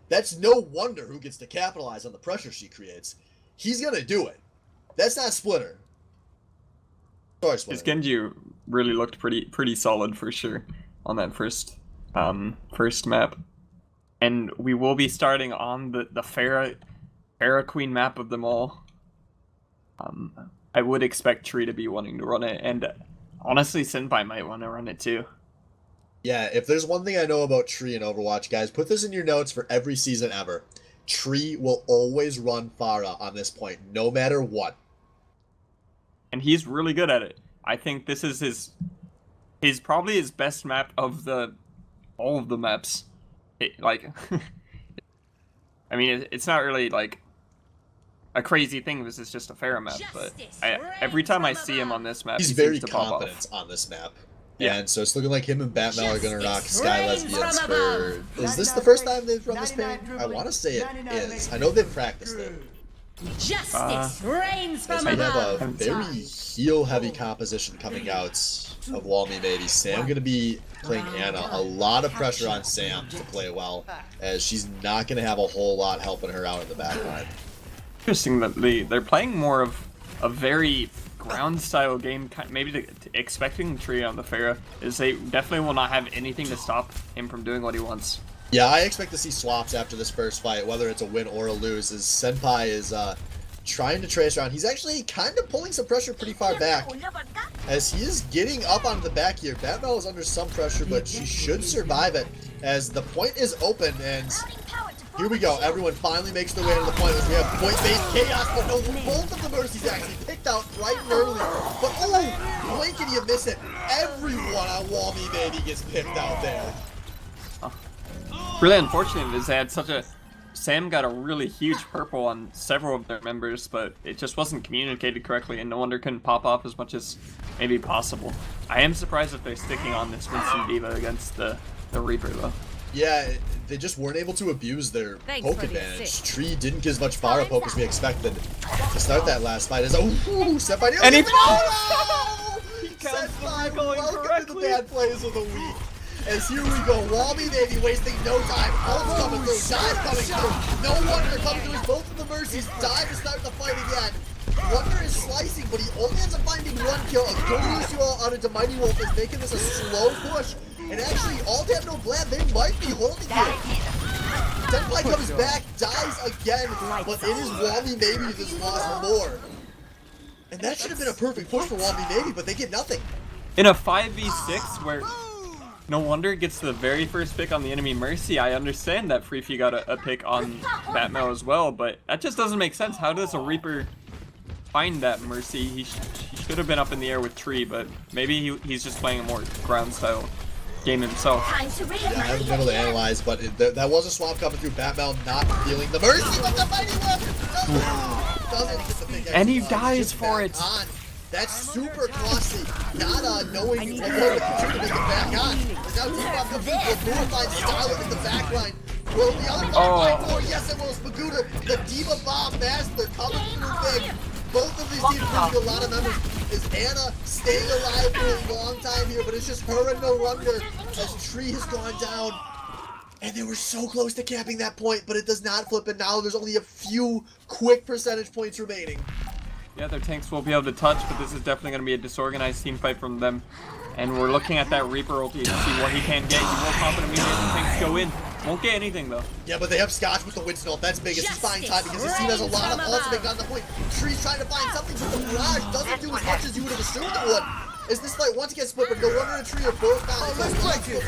that's no wonder who gets to capitalize on the pressure she creates. He's gonna do it. That's not Splitter. Sorry, Splitter. His Genji really looked pretty solid for sure on that first map, and we will be starting on the Pharah Queen map of them all. I would expect Tree to be wanting to run it, and honestly, Senpai might want to run it too. Yeah, if there's one thing I know about Tree in Overwatch, guys, put this in your notes for every season ever. Tree will always run Pharah on this point, no matter what. And he's really good at it. I think this is his probably his best map of all of the maps. I mean, it's not really like a crazy thing. This is just a Pharah map, but every time I see him on this map, he's he very seems to pop confident off. on this map. Yeah. And so it's looking like him and Batman are going to rock Sky Lesbians for... Is this the first time they've run this pain? I want to say it is. I know they've practiced it. Justice reigns from They have above. a very heal-heavy composition coming out of Walmy maybe. Sam going to be playing Anna. A lot of pressure on Sam to play well, as she's not going to have a whole lot helping her out in the backline. Interesting that they're playing more of a very ground style game, maybe expecting Tree on the Pharah, is they definitely will not have anything to stop him from doing what he wants. Yeah, I expect to see swaps after this first fight, whether it's a win or a lose, as Senpai is trying to trace around. He's actually kind of pulling some pressure pretty far back, as he is getting up onto the back here. Batmel is under some pressure, but she should survive it, as the point is open, and here we go. Everyone finally makes their way into the point as we have point-based chaos, but no, both of the Mercies actually picked out right and early. But oh, blink and you miss it. Everyone on Walmy Baby gets picked out there. Really unfortunate is they had Sam got a really huge purple on several of their members, but it just wasn't communicated correctly, and no wonder couldn't pop off as much as maybe possible. I am surprised if they're sticking on this Winston Diva against the Reaper though. Yeah, they just weren't able to abuse their poke advantage. Tree didn't get as much Pharah poke as we expected to start that last fight. Senpai, and he Senpai, He counts the recalling welcome correctly. to the bad plays of the week. As here we go, Wally maybe wasting no time. Ult's coming through, dive coming through. No Wonder coming through as both of the Mercies dive to start the fight again. Wonder is slicing, but he only ends up finding one kill. A good use out into Mighty Wolf is making this a slow push. And actually, all damn no Blab, they might be holding here. Senpai comes back, dies again, but it is Wally maybe that's lost more. And that should have been a perfect push for Wally maybe, but they get nothing. In a 5v6 where No Wonder gets the very first pick on the enemy Mercy, I understand that Freefy got a pick on Batmel as well, but that just doesn't make sense. How does a Reaper find that Mercy? He should have been up in the air with Tree, but maybe he's just playing a more ground style game himself. Yeah, I haven't been able to analyze, but that was a swap coming through. Batmel not feeling the Mercy, but the Mighty Wolf doesn't get the pick. And he dies for it. On. That's super costly, not knowing what to make it back on. But now T-Bob comes in for a finds Scarlet in the back line. Will the other fight for? Yes, it will. Spaguda, the Diva Bomb Master coming through big. Both of these teams losing a lot of members. Is Anna staying alive for a long time here, but it's just her and No Wonder as Tree has gone down. And they were so close to capping that point, but it does not flip, and now there's only a few quick percentage points remaining. Yeah, their tanks will be able to touch, but this is definitely going to be a disorganized team fight from them. And we're looking at that Reaper ulti to see what he can get. He will pop it immediately as the tanks go in. Won't get anything though. Yeah, but they have Scotch with the Winston ult. That's big. It's just buying time because this team has a lot of ults to make on the point. Tree's trying to find something, but the barrage doesn't do as much as you would have assumed it would. As this fight once gets split, but No Wonder and Tree are both down. Both teams.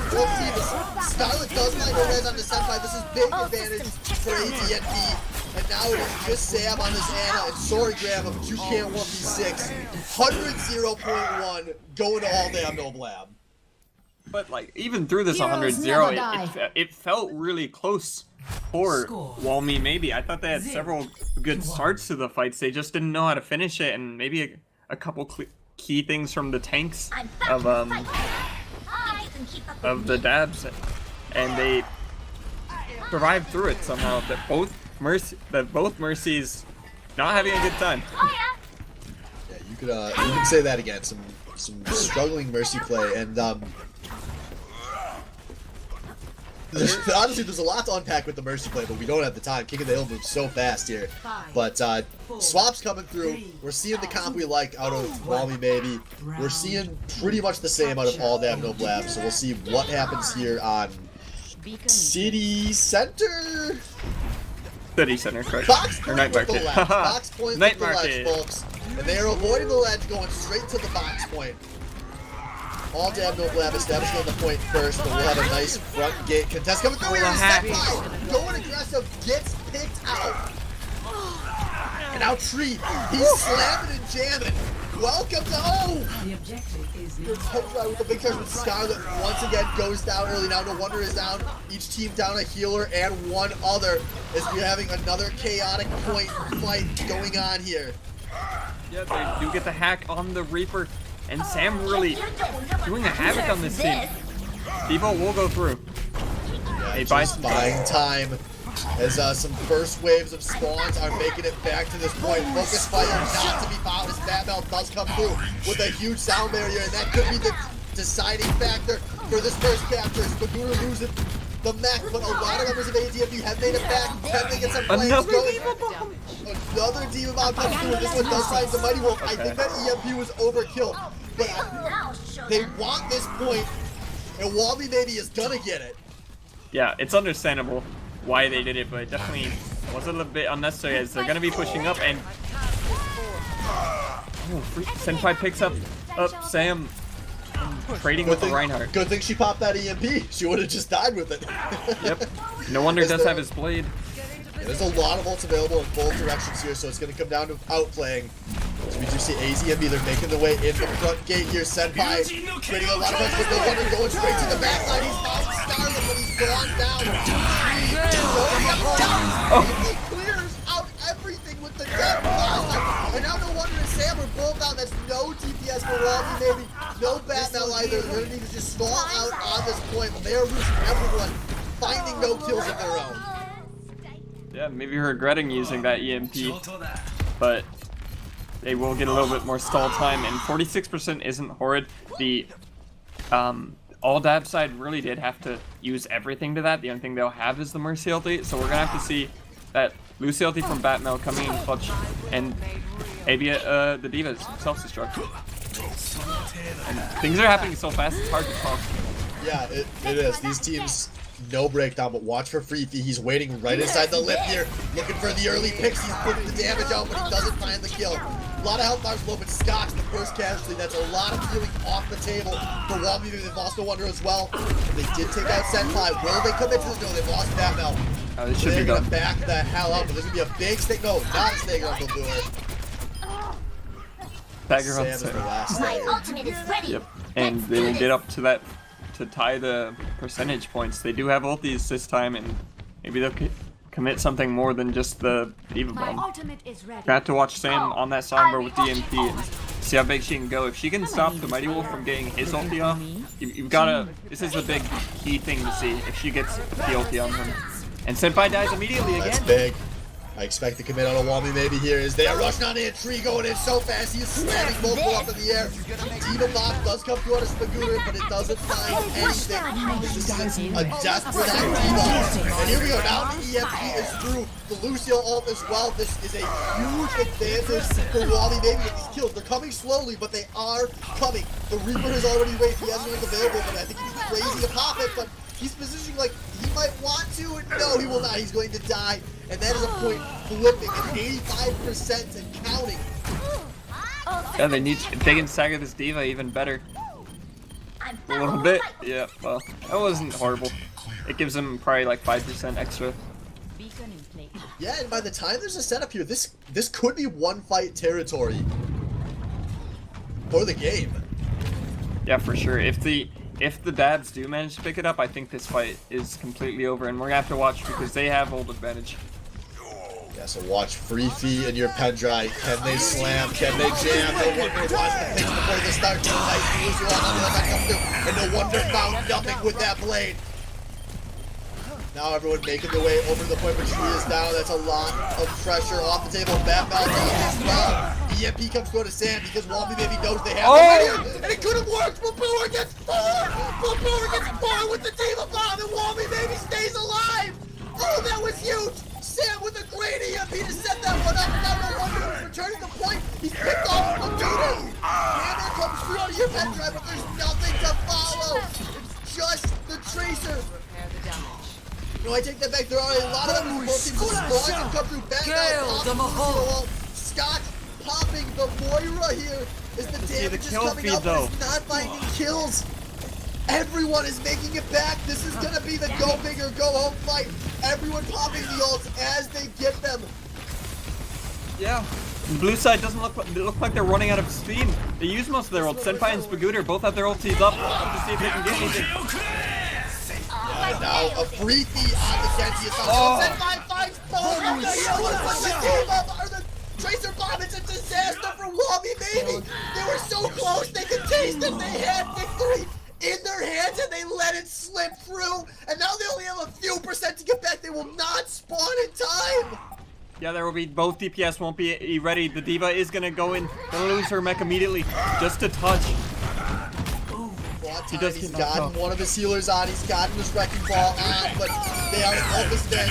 Scarlet does find a res on the Senpai. This is big advantage for ADNB. And now it is just Sam on this Anna, and sorry Graham, but you can't 1v6. 100 0.1 going to all damn no Blab. But like, even through this 100-0, it felt really close for Walmy maybe. I thought they had several good starts to the fights. They just didn't know how to finish it, and maybe a couple key things from the tanks of the dabs, and they survived through it somehow. That both Mercies not having a good time. Yeah, you can say that again. Some struggling Mercy play, and honestly, there's a lot to unpack with the Mercy play, but we don't have the time. King of the Hill moves so fast here. But swaps coming through. We're seeing the comp we like out of Walmy maybe. We're seeing pretty much the same out of all damn no Blab. So we'll see what happens here on City Center. City Center, correct. Box or Night Market. Box point Night the Market, ledge, folks. And they are avoiding the ledge, going straight to the box point. All dab no Blab establishing on the point first, but we'll have a nice front gate contest coming through here. Senpai going aggressive, gets picked out. And now Tree, he's slamming and jamming. Welcome to home. The objective is Good touch right with the big charge with Scarlet once again goes down early. Now No Wonder is down. Each team down a healer and one other as we're having another chaotic point fight going on here. Yeah, they do get the hack on the Reaper, and Sam really doing a havoc on this team. Devo will go through. Yeah, just buying time as some first waves of spawns are making it back to this point. Focus fire not to be found as Batmel does come through with a huge sound barrier, and that could be the deciding factor for this first capture. Spaguda loses the mech, but a lot of members of ADNB have made it back. Can they get some flames going? Another Diva Bomb comes through, and this one does find the Mighty Wolf. I think that EMP was overkill, but they want this point, and Walby maybe is gonna get it. Yeah, it's understandable why they did it, but it definitely was a little bit unnecessary as they're going to be pushing up, and Senpai picks up Sam trading with the Reinhardt. Good thing she popped that EMP. She would have just died with it. Yep. No Wonder does have his blade. Yeah, there's a lot of ults available in both directions here, so it's going to come down to outplaying. So we do see ADNB, they're making their way in the front gate here. Senpai trading a lot of punches, but No Wonder going straight to the backside. He's found Scarlet, but he's gone down. He clears out everything with the death bomb. And now No Wonder and Sam are both down. That's no DPS for Walby, maybe. No Batmel either. They're going to need to just stall out on this point, but they are losing everyone, finding no kills of their own. Yeah, maybe regretting using that EMP, but they will get a little bit more stall time, and 46% isn't horrid. The all Dab side really did have to use everything to that. The only thing they'll have is the Mercy ulti, so we're gonna have to see that Lucy ulti from Batmel coming in clutch, and maybe the Diva's self-destruct. And things are happening so fast, it's hard to talk. Yeah, it is. These teams, no breakdown, but watch for Freefy. He's waiting right inside the lip here, looking for the early picks. He's putting the damage out, but he doesn't find the kill. A lot of health bars low, but Scotch, the first casualty. That's a lot of healing off the table for Wombi. They've lost No Wonder as well. They did take out Senpai. Will they commit to this? No, they've lost Batmel. This should They're be gonna done. back the hell up, but there's gonna be a big stake. No, not a stake Uncle Doer. Dagger Sam on is the Sam. last My stagger. ultimate is ready. Yep. And they will get up to that to tie the percentage points. They do have ultis this time, and maybe they'll commit something more than just the Diva My bomb. ultimate is ready. Got to watch Sam on that Sombra with DMP and see how big she can go. If she can stop the Mighty Wolf from getting his ulti off, you've gotta. This is the big key thing to see if she gets the ulti on him. And Senpai dies immediately That's again. big. I expect to commit on a Wombi maybe here as they are rushing on in. Tree going in so fast. He is slamming multiple up in the air. Diva bomb does come through on a Spagooter, but it doesn't find anything. This is a desperate act Diva. And here we go. Now the EMP is through. The Lucio ult as well. This is a huge advantage for Wombi maybe with these kills. They're coming slowly, but they are coming. The Reaper has already waited. He has one available, but I think he'd be crazy to pop it, but he's positioning like he might want to, and no, he will not. He's going to die, and that is a point flipping at 85% and counting. Yeah, they need. If they can stagger this Diva even better. A little bit. Yeah. Well, that wasn't horrible. It gives them probably like 5% extra. Beacon in place. Yeah, and by the time there's a setup here, this could be one fight territory for the game. Yeah, for sure. If the Dabs do manage to pick it up, I think this fight is completely over, and we're gonna have to watch because they have ult advantage. Yeah, so watch Freefy and your Pendry. Can they slam? Can they jam? No Wonder watched the picks before the start. Nice Lucio on the that come through, and No Wonder found nothing with that blade. Now everyone making their way over to the point where Tree is down. That's a lot of pressure off the table. Batmel does as well. EMP comes going to Sam because Wombi maybe knows they have the and it could have worked. Babooer gets 4! Babooer gets 4 with the Diva bomb, and Wombi maybe stays alive! Oh, that was huge! Sam with a great EMP to set that one up. Now No Wonder is returning the point. He's picked off the Babooer. Hammer comes through on your pen drive, but there's nothing to follow. It's just the Tracer. No, I take that back. There are a lot of them. Both teams can come through. Batman, Scott popping the Moira here as the damage is kill coming feed, up, though. but it's not finding kills. Everyone is making it back. This is gonna be the go big or go home fight. Everyone popping the ults as they get them. Yeah. Blue side doesn't look like they're running out of steam. They use most of their ults. Senpai and Spagooter both have their ultis up to see if they can get anything. Now a Freefy on the Genji assault. Senpai finds both of the yellows, but the Diva or the Tracer bomb. It's a disaster for Wombi baby. They were so close. They could taste it. They had victory in their hands and they let it slip through. And now they only have a few percent to get back. They will not spawn in time. Yeah, there will be both DPS won't be ready. The Diva is gonna go in. Gonna lose her mech immediately just to touch. He's gotten one of his healers on, he's gotten his wrecking ball on, but they are in Elvis then.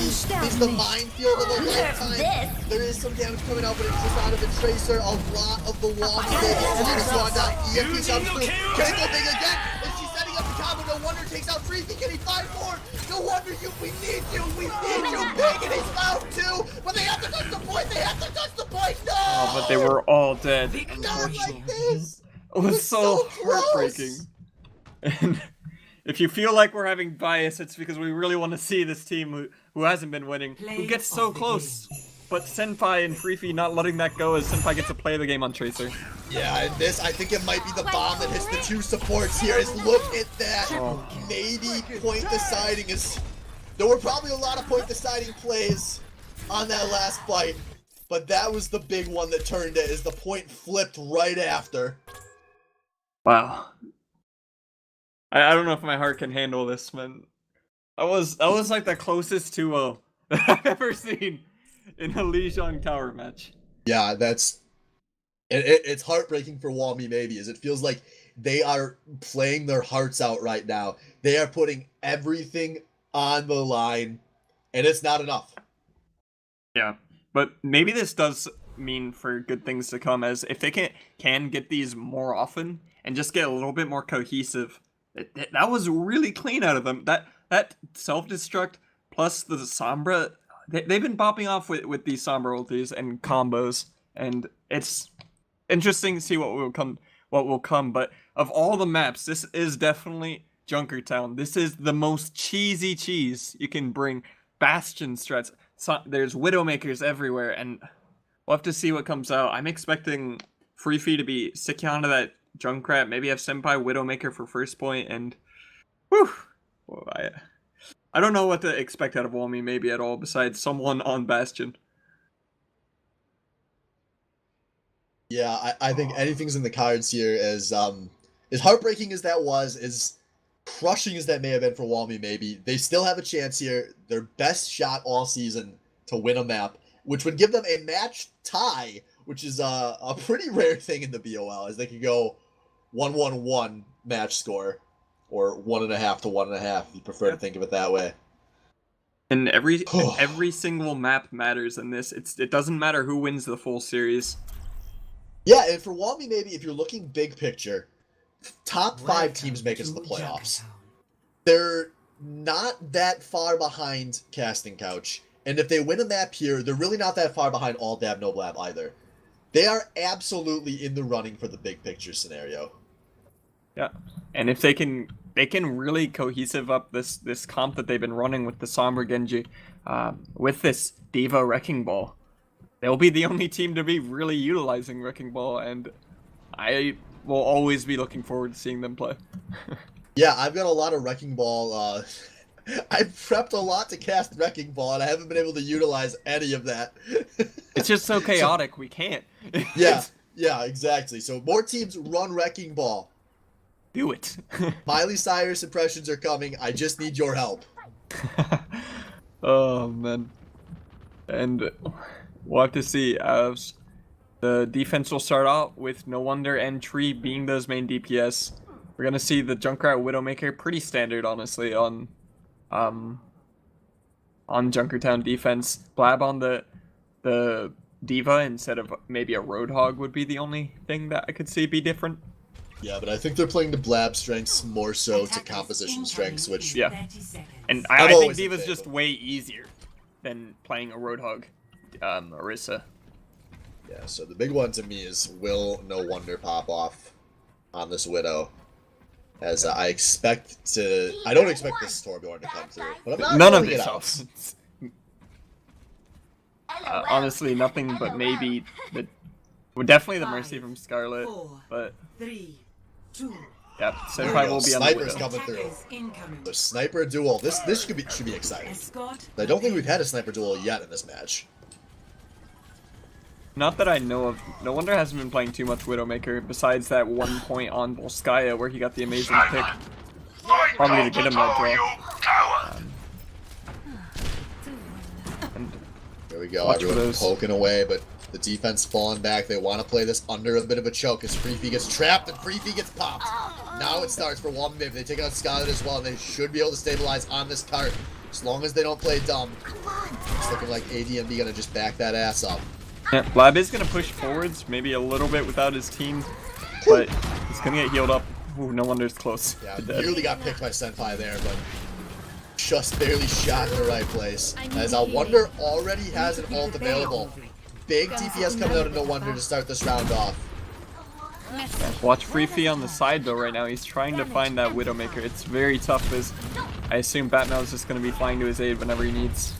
He's the minefield of a lifetime. There is some damage coming out, but it's just out of the Tracer. A lot of the Wombi baby is gone down. EMP comes through. Can go big again? Is she setting up the combo? No Wonder takes out Freefy. Can he find more? No Wonder we need you. We need you big, and he's found two. But they have to touch the point. They have to touch the point. No! Oh, but they were all dead. Not like this. It was so heartbreaking. And if you feel like we're having bias, it's because we really want to see this team who hasn't been winning, who gets so close. But Senpai and Freefy not letting that go as Senpai gets to play the game on Tracer. Yeah, and this, I think it might be the bomb that hits the two supports here. Is look at that. Maybe point deciding is... There were probably a lot of point deciding plays on that last fight, but that was the big one that turned it, is the point flipped right after. Wow. I don't know if my heart can handle this, man. That was like the closest 2-0 that I've ever seen in a Lijiang Tower match. Yeah, that's And it's heartbreaking for Walmy maybe, as it feels like they are playing their hearts out right now. They are putting everything on the line, and it's not enough. Yeah, but maybe this does mean for good things to come, as if they can get these more often and just get a little bit more cohesive. That was really clean out of them. That self-destruct plus the Sombra, they've been popping off with these Sombra ultis and combos, and it's interesting to see what will come. But of all the maps, this is definitely Junkertown. This is the most cheesy cheese you can bring. Bastion strats. So, there's Widowmakers everywhere, and we'll have to see what comes out. I'm expecting Freefy to be sticking onto that Junkrat, maybe have Senpai Widowmaker for first point, and whew, well, I don't know what to expect out of Walmy maybe at all, besides someone on Bastion. Yeah, I think anything's in the cards here. As heartbreaking as that was, as crushing as that may have been for Walmy, maybe they still have a chance here. Their best shot all season to win a map, which would give them a match tie, which is a pretty rare thing in the BOL, as they could go 1-1-1 match score, or 1.5 to 1.5 if you prefer to think of it that way. And every single map matters in this. It doesn't matter who wins the full series. Yeah, and for Walmy, maybe if you're looking big picture, top 5 teams make it to the playoffs. They're not that far behind Casting Couch, and if they win a map here, they're really not that far behind All Dab No Blab either. They are absolutely in the running for the big picture scenario. Yeah, and if they can really cohesive up this comp that they've been running with the Sombra Genji, with this Diva Wrecking Ball, they'll be the only team to be really utilizing Wrecking Ball, and I will always be looking forward to seeing them play. Yeah, I've got a lot of Wrecking Ball. I've prepped a lot to cast Wrecking Ball, and I haven't been able to utilize any of that. It's just so chaotic, we can't. Yeah, exactly. So more teams run Wrecking Ball. Do it. Miley Cyrus impressions are coming. I just need your help. Oh, man. And we'll have to see. The defense will start out with No Wonder and Tree being those main DPS. We're gonna see the Junkrat Widowmaker, pretty standard, honestly, on Junkertown defense. Blab on the Diva instead of maybe a Roadhog would be the only thing that I could see be different. Yeah, but I think they're playing the Blab strengths more so to composition strengths, which... Yeah. And I think Diva's just way easier than playing a Roadhog, Orisa. Yeah, so the big one to me is, will No Wonder pop off on this Widow? As I expect to... I don't expect this Torbjorn to come through, but I'm not None of ruling this it out. else. Honestly, nothing but maybe definitely the Mercy from Scarlet, but 3, 2, yeah, Senpai will be on the Sniper's Widow. coming through. incoming. The Sniper duel. This should be exciting. Escort. I don't think we've had a Sniper duel yet in this match. Not that I know of. No Wonder hasn't been playing too much Widowmaker, besides that 1 point on Volskaya where he got the amazing pick. Probably to get him that draw. And There we go, Watch everyone for those. poking away, but the defense falling back. They want to play this under a bit of a choke as Freefy gets trapped and Freefy gets popped. Now it starts for Walmy. They take out Scarlet as well, and they should be able to stabilize on this cart as long as they don't play dumb. It's looking like ADNB gonna just back that ass up. yeah, Blab is gonna push forwards, maybe a little bit without his team, but he's gonna get healed up. Ooh, No Wonder's close. Yeah, to death. nearly got picked by Senpai there, but just barely shot in the right place. As Wonder already has an ult available. Big DPS coming out of No Wonder to start this round off. Watch Freefy on the side though right now. He's trying to find that Widowmaker. It's very tough as I assume Batman's just going to be flying to his aid whenever he needs.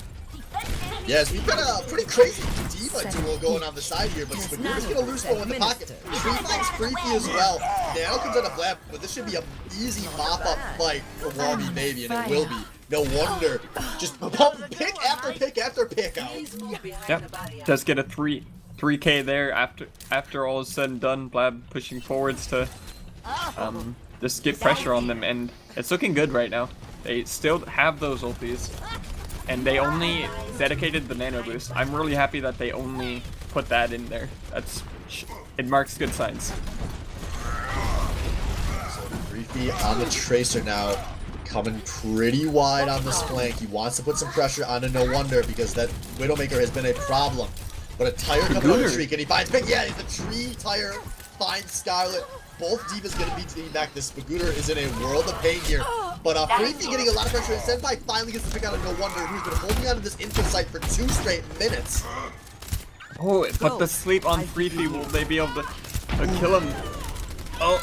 Yes, we've got a pretty crazy Diva duel going on the side here, but Spagoo's gonna lose one in the pocket. Tree finds Freefy as well. Now comes out a Blab, but this should be an easy mop-up fight for Walmy maybe, and it will be. No Wonder just pump pick after pick after pick out. Yep, just get a 3K there after all is said and done. Blab pushing forwards to just get pressure on them, and it's looking good right now. They still have those ultis. And they only dedicated the nano boost. I'm really happy that they only put that in there. That's It marks good signs. Reefy on the Tracer now, coming pretty wide on this flank. He wants to put some pressure onto No Wonder because that Widowmaker has been a problem. But a tire coming on the tree, can he find Pick? Yeah, the tree tire finds Scarlet. Both Divas gonna be teaming back. This Spagooter is in a world of pain here. But Freefy getting a lot of pressure, and Senpai finally gets the pick out of No Wonder, who's been holding on to this info site for 2 straight minutes. Oh, but the sleep on Freefy, will they be able to kill him? Oh,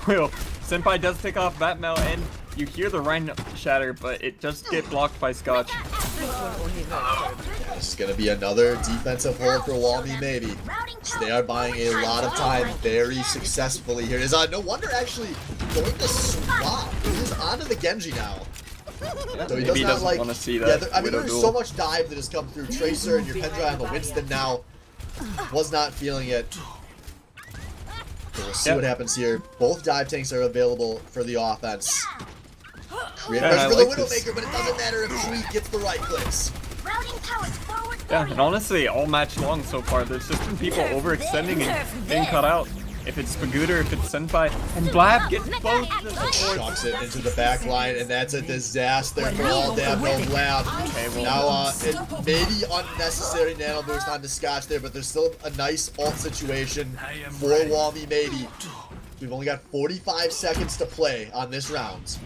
well, Senpai does pick off Batmel, and you hear the Rhine shatter, but it just get blocked by Scotch. This is going to be another defensive hold for Walmy, maybe. So they are buying a lot of time very successfully here. Is No Wonder actually going to swap. He's onto the Genji now. Yeah, so he maybe does not want to see that. Yeah, I mean, there's so much dive that has come through. Tracer and your Pendra on the Winston now was not feeling it. So we'll see what happens here. Both dive tanks are available for the offense. Create pressure for the Widowmaker, but it doesn't matter if Tree gets the right clicks. Yeah, and honestly, all match long so far, there's just been people overextending and getting cut out. If it's Spagooter, if it's Senpai, and Blab gets both the supports. Chucks it into the back line, and that's a disaster for all damn no Blab. Okay, well, now, it may be unnecessary nano boost onto Scotch there, but there's still a nice ult situation for Walmy maybe. We've only got 45 seconds to play on this round.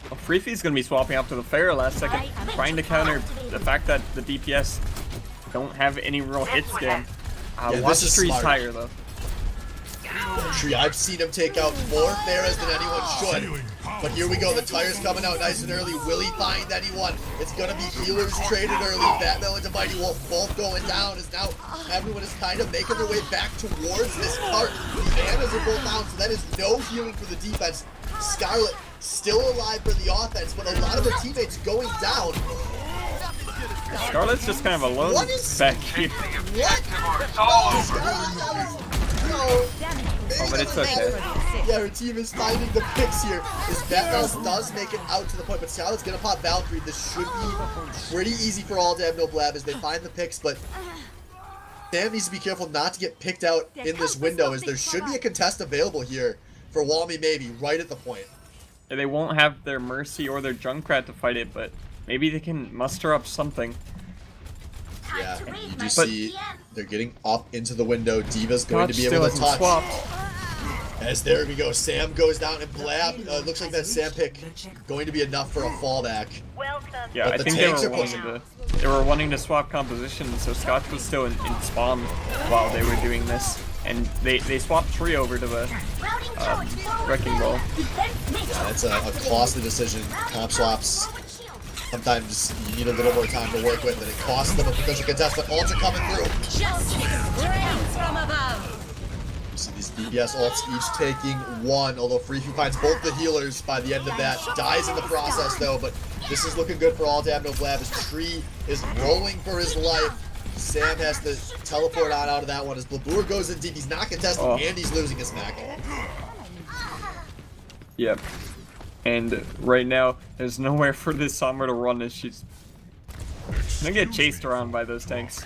Well, Freefy's gonna be swapping up to the Fair last second, trying to counter the fact that the DPS don't have any real hits game. Watch Tree's tire though. Tree, I've seen him take out more Pharahs than anyone should. But here we go, the tire's coming out nice and early. Will he find anyone? It's gonna be healers traded early. Batmel into Mighty Wolf both going down, as now everyone is kind of making their way back towards this cart. The Annas are both down, so that is no healing for the defense. Scarlet still alive for the offense, but a lot of their teammates going down. Scarlet's just kind of alone back here. What? Oh, but it's okay. Yeah, her team is finding the picks here. This Batmel does make it out to the point, but Scarlet's gonna pop Valkyrie. This should be pretty easy for all to have no Blab as they find the picks, but Sam needs to be careful not to get picked out in this window, as there should be a contest available here for Walmy maybe, right at the point. They won't have their Mercy or their Junkrat to fight it, but maybe they can muster up something. Yeah, you do see they're getting up into the window. Diva's going to be able to touch. As there we go, Sam goes down and Blab. Looks like that Sam pick going to be enough for a fallback. Yeah, but I think they were wanting to swap composition, so Scotch was still in spawn while they were doing this. And they swapped Tree over to the Wrecking Ball. Yeah, that's a costly decision. Comp swaps. Sometimes you need a little more time to work with, and it costs them a potential contest, but ults are coming through. You see these DPS ults each taking one, although Freefy finds both the healers by the end of that. Dies in the process though, but this is looking good for all to have no Blab, as Tree is rolling for his life. Sam has to teleport out of that one as Blabur goes in deep. He's not contesting, and he's losing his mech. Yep. And right now, there's nowhere for this Sombra to run as she's gonna get chased around by those tanks.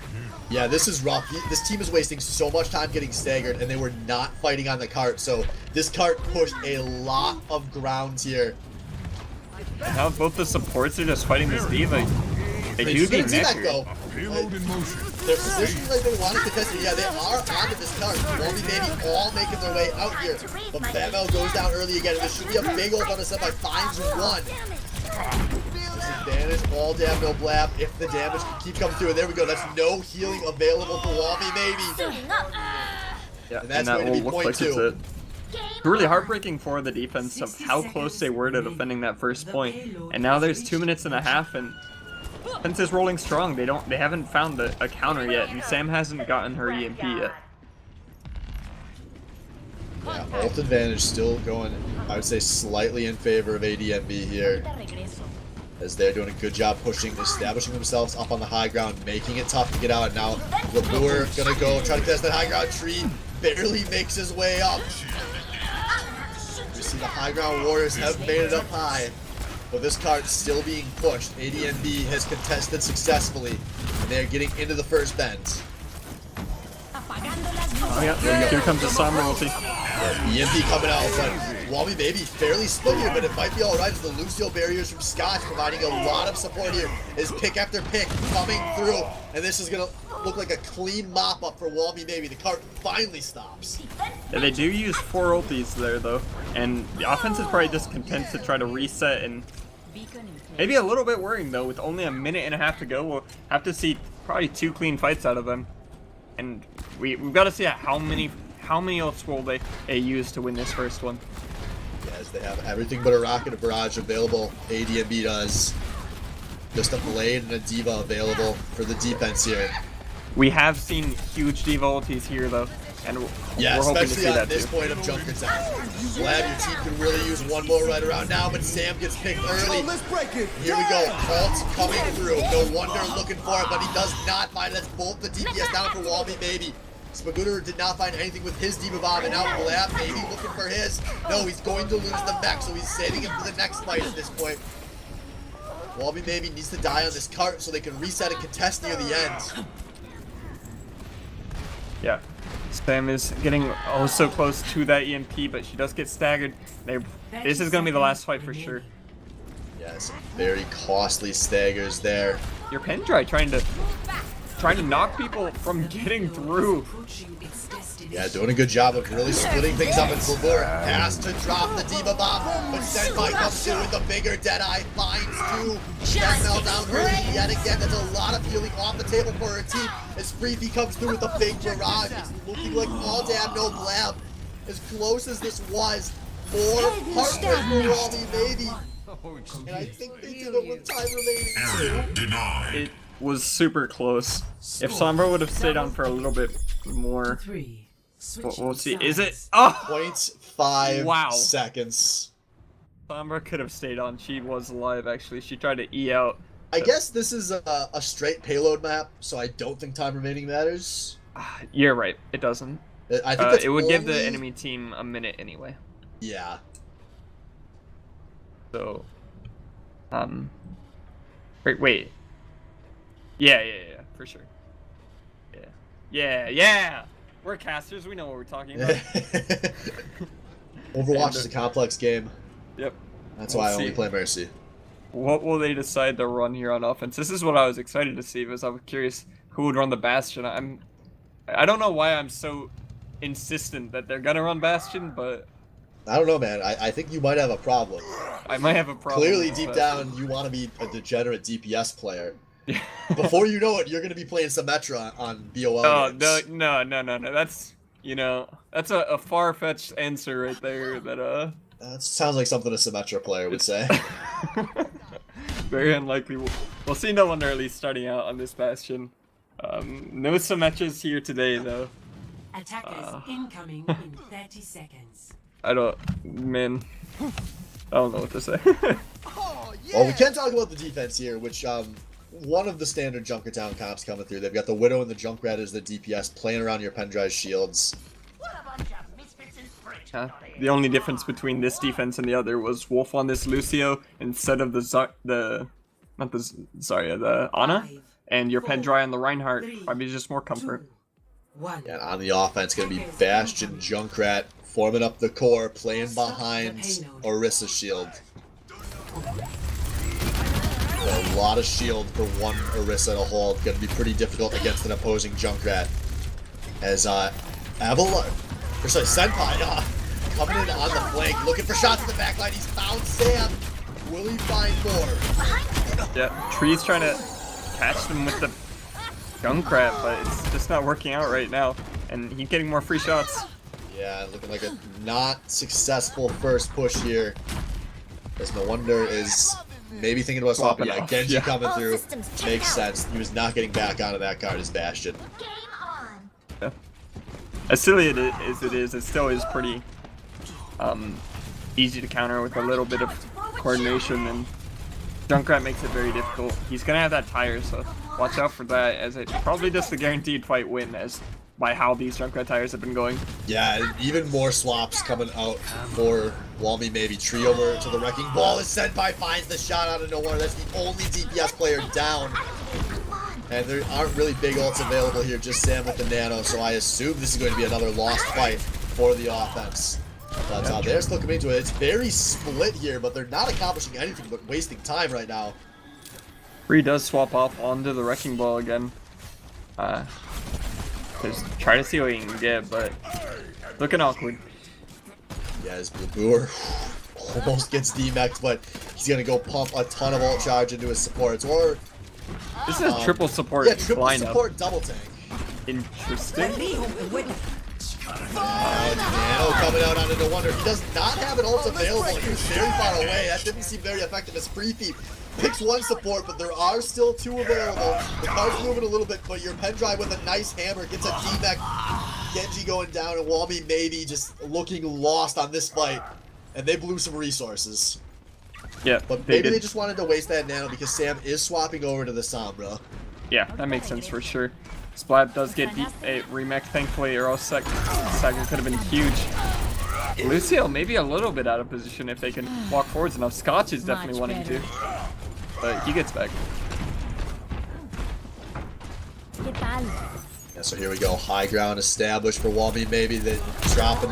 Yeah, this is rough. This team is wasting so much time getting staggered, and they were not fighting on the cart, so this cart pushed a lot of ground here. And now both the supports are just fighting this diva. They do get though. They're positioned like they want to contest it. Yeah, they are onto this cart. Walmy maybe all making their way out here. But Batmel goes down early again. This should be a big ult on the Senpai. Finds one. Disadvantage, all damn no Blab if the damage can keep coming through. And there we go. That's no healing available for Walmy maybe. Yeah, and that's going to be point two. It's really heartbreaking for the defense of how close they were to defending that first point. And now there's 2.5 minutes, and Pence is rolling strong. They haven't found a counter yet, and Sam hasn't gotten her EMP yet. Yeah, ult advantage still going, I would say, slightly in favor of ADNB here, as they're doing a good job pushing, establishing themselves up on the high ground, making it tough to get out. And now Blabur gonna go try to test that high ground. Tree barely makes his way up. We see the high ground warriors have made it up high. But this card's still being pushed. ADNB has contested successfully, and they're getting into the first bend. Oh yeah, here comes the Sombra ulti. EMP coming out, but Walmy maybe fairly split here, but it might be alright as the Lucio barriers from Scotch providing a lot of support here. Is pick after pick coming through, and this is gonna look like a clean mop up for Walmy maybe. The cart finally stops. Yeah, they do use 4 ultis there though, and the offense is probably just content to try to reset, and maybe a little bit worrying though, with only a minute and a half to go. We'll have to see probably 2 clean fights out of them, and we've got to see how many ults will they use to win this first one. Yes, they have everything but a rocket, a barrage available. ADNB does. Just a blade and a diva available for the defense here. We have seen huge diva ultis here though, and yeah, we're hoping to see especially that at this too. point of Junkertown. Glad your team can really use one more right around now, but Sam gets picked early. Here we go, ult coming through. No wonder looking for it, but he does not find it. That's both the DPS down for Walmy baby. Spagooter did not find anything with his diva bomb, and now Blab maybe looking for his. No, he's going to lose the mech, so he's saving him for the next fight at this point. Walmy maybe needs to die on this cart so they can reset and contest near the end. Yeah, Sam is getting oh so close to that EMP, but she does get staggered. This is gonna be the last fight for sure. Yeah, some very costly staggers there. Your Pendry trying to knock people from getting through. Yeah, doing a good job of really splitting things up, and Spagooter has to drop the diva bomb, but Senpai comes through with the bigger Deadeye, finds 2. That fell down early yet again. That's a lot of healing off the table for her team as Freebie comes through with a big barrage. It's looking like all damn no Blab. As close as this was, more partners for Walmy maybe. And I think they did it with time remaining. It was super close. If Sombra would have stayed on for a little bit more, we'll see. Is it? Oh! 0.5 seconds. Sombra could have stayed on. She was alive, actually. She tried to E out. I guess this is a straight payload map, so I don't think time remaining matters. You're right. It doesn't. I think it would give the enemy team a minute anyway. Yeah. So, wait. Yeah, for sure. Yeah. We're casters. We know what we're talking about. Overwatch is a complex game. Yep. That's why I only play Mercy. What will they decide to run here on offense? This is what I was excited to see, because I was curious who would run the Bastion. I don't know why I'm so insistent that they're gonna run Bastion, but I don't know, man. I think you might have a problem. I might have a problem. Clearly, deep down, you want to be a degenerate DPS player. Before you know it, you're gonna be playing Symmetra on BOL. Oh no. That's a far-fetched answer right there. That sounds like something a Symmetra player would say. Very unlikely. We'll see. No wonder, at least starting out on this Bastion. No Symmetras here today, though. Attackers incoming in 30 seconds. I don't know what to say. Well, we can talk about the defense here, which one of the standard Junkertown comps coming through. They've got the Widow and the Junkrat as the DPS playing around your Pendry's shields. The only difference between this defense and the other was Wolf on this Lucio instead of the Ana, and your Pendry on the Reinhardt. Probably just more comfort. And on the offense, gonna be Bastion, Junkrat forming up the core, playing behind Orissa's shield. A lot of shield for one Orisa to hold. Gonna be pretty difficult against an opposing Junkrat. As Senpai coming in on the flank, looking for shots in the backline. He's found Sam. Will he find more? Yeah, Tree's trying to catch them with the Junkrat, but it's just not working out right now. And he's getting more free shots. Yeah, looking like a not successful first push here. As no wonder is maybe thinking about swapping out. Genji coming through makes sense. He was not getting back onto that card as Bastion. Yeah. As silly as it is, it still is pretty easy to counter with a little bit of coordination, and Junkrat makes it very difficult. He's gonna have that tire, so watch out for that, as it probably just a guaranteed fight win as by how these Junkrat tires have been going. Yeah, even more swaps coming out for Walmy maybe. Tree over to the Wrecking Ball as Senpai finds the shot out of nowhere. That's the only DPS player down. And there aren't really big ults available here, just Sam with the nano, so I assume this is going to be another lost fight for the offense. But they're still coming into it. It's very split here, but they're not accomplishing anything but wasting time right now. Free does swap off onto the Wrecking Ball again. Just try to see what he can get, but looking awkward. Yeah, his Blue almost gets DMAxed, but he's going to go pump a ton of ult charge into his supports. Or this is a triple support yeah, triple lineup. support double tank. Interesting. Nano coming out onto the Wonder. He does not have an ult available. He was very far away. That didn't seem very effective as Freethy picks one support, but there are still two available. The card's moving a little bit, but your pen drive with a nice hammer gets a DMAX. Genji going down, and Walmy maybe just looking lost on this fight. And they blew some resources. Yeah, but maybe they just wanted to waste that nano because Sam is swapping over to the Sombra. Yeah, that makes sense for sure. Splat does get a remake, thankfully, or else Saga could have been huge. Lucio maybe a little bit out of position if they can walk forwards enough. Scotch is definitely wanting to, but he gets back. Yeah, so here we go. High ground established for Walmy. Maybe they're dropping,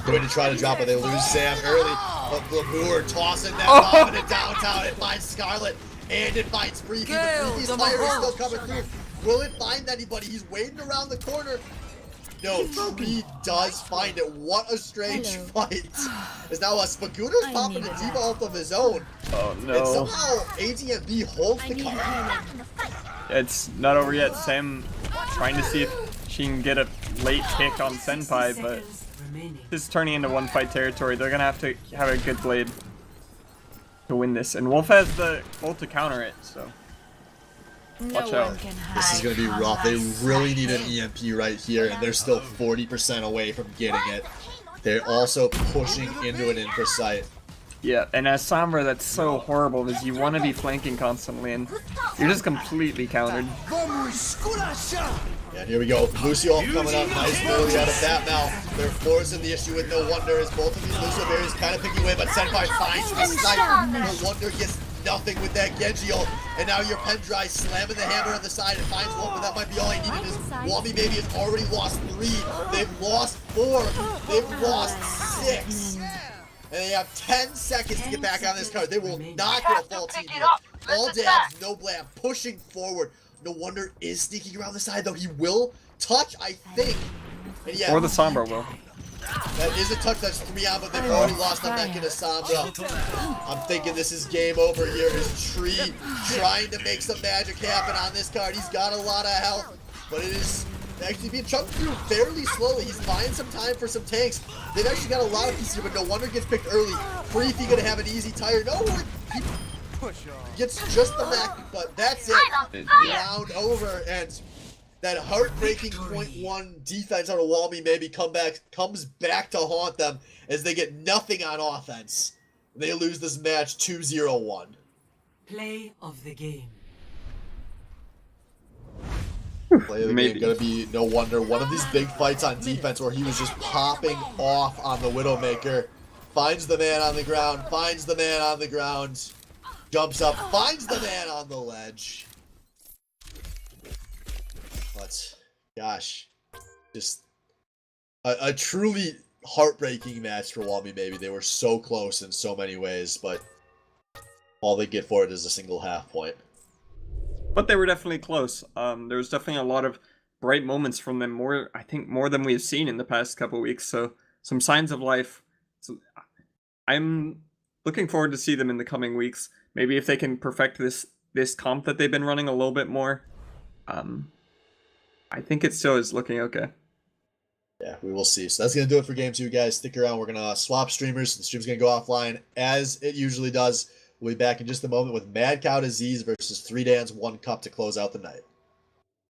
going to try to drop it. They lose Sam early, but Blabour tossing that bomb into downtown. It finds Scarlet and it finds Freethy. But Freethy's fire is still coming through. Will it find anybody? He's waiting around the corner. No, Tree does find it. What a strange fight. Is now a Spaguno's popping a D.Va ult of his own. Oh no. And somehow ADNB holds the card. It's not over yet. Sam trying to see if she can get a late kick on Senpai, but this is turning into one fight territory. They're gonna have to have a good blade to win this. And Wolf has the ult to counter it, so watch out. This is going to be rough. They really need an EMP right here, and they're still 40% away from getting it. They're also pushing into an imprecise. Yeah, and as Sombra, that's so horrible because you want to be flanking constantly, and you're just completely countered. Yeah, here we go. Lucio coming out nice early out of that now. They're forcing the issue with No Wonder as both of these Lucio berries kind of picking away, but Senpai finds the snipe. No Wonder gets nothing with that Genji ult, and now your pen dry slamming the hammer on the side and finds one, but that might be all he needed. Is Walmy maybe has already lost 3, they've lost 4, they've lost 6, and they have 10 seconds to get back on this card. They will not get a full team here. All dabs, no blam, pushing forward. No Wonder is sneaking around the side though. He will touch, I think. And yeah, Or the Sombra will. That is a touch that's 3 on, but they've already lost on Mech and Sombra. I'm thinking this is game over here. Is Tree trying to make some magic happen on this card? He's got a lot of health, but it is actually being chunked through fairly slowly. He's buying some time for some tanks. They've actually got a lot of pieces here, but No Wonder gets picked early. Freethy gonna have an easy tire. No, he gets just the mech, but that's it. Round over, and that heartbreaking .1 defense out of Walmy maybe comes back to haunt them as they get nothing on offense. They lose this match 2-0-1. Play of the game. Play of the game gonna be No Wonder. One of these big fights on defense where he was just popping off on the Widowmaker. Finds the man on the ground, finds the man on the ground, jumps up, finds the man on the ledge. But, gosh, just a truly heartbreaking match for Walmy maybe. They were so close in so many ways, but all they get for it is a single half point. But they were definitely close. There was definitely a lot of bright moments from them, I think more than we've seen in the past couple weeks, so some signs of life. So I'm looking forward to see them in the coming weeks. Maybe if they can perfect this comp that they've been running a little bit more. I think it still is looking okay. Yeah, we will see. So that's going to do it for Game 2, guys. Stick around. We're going to swap streamers. The stream's going to go offline as it usually does. We'll be back in just a moment with Mad Cow Disease versus 3 Dans 1 Cup to close out the night.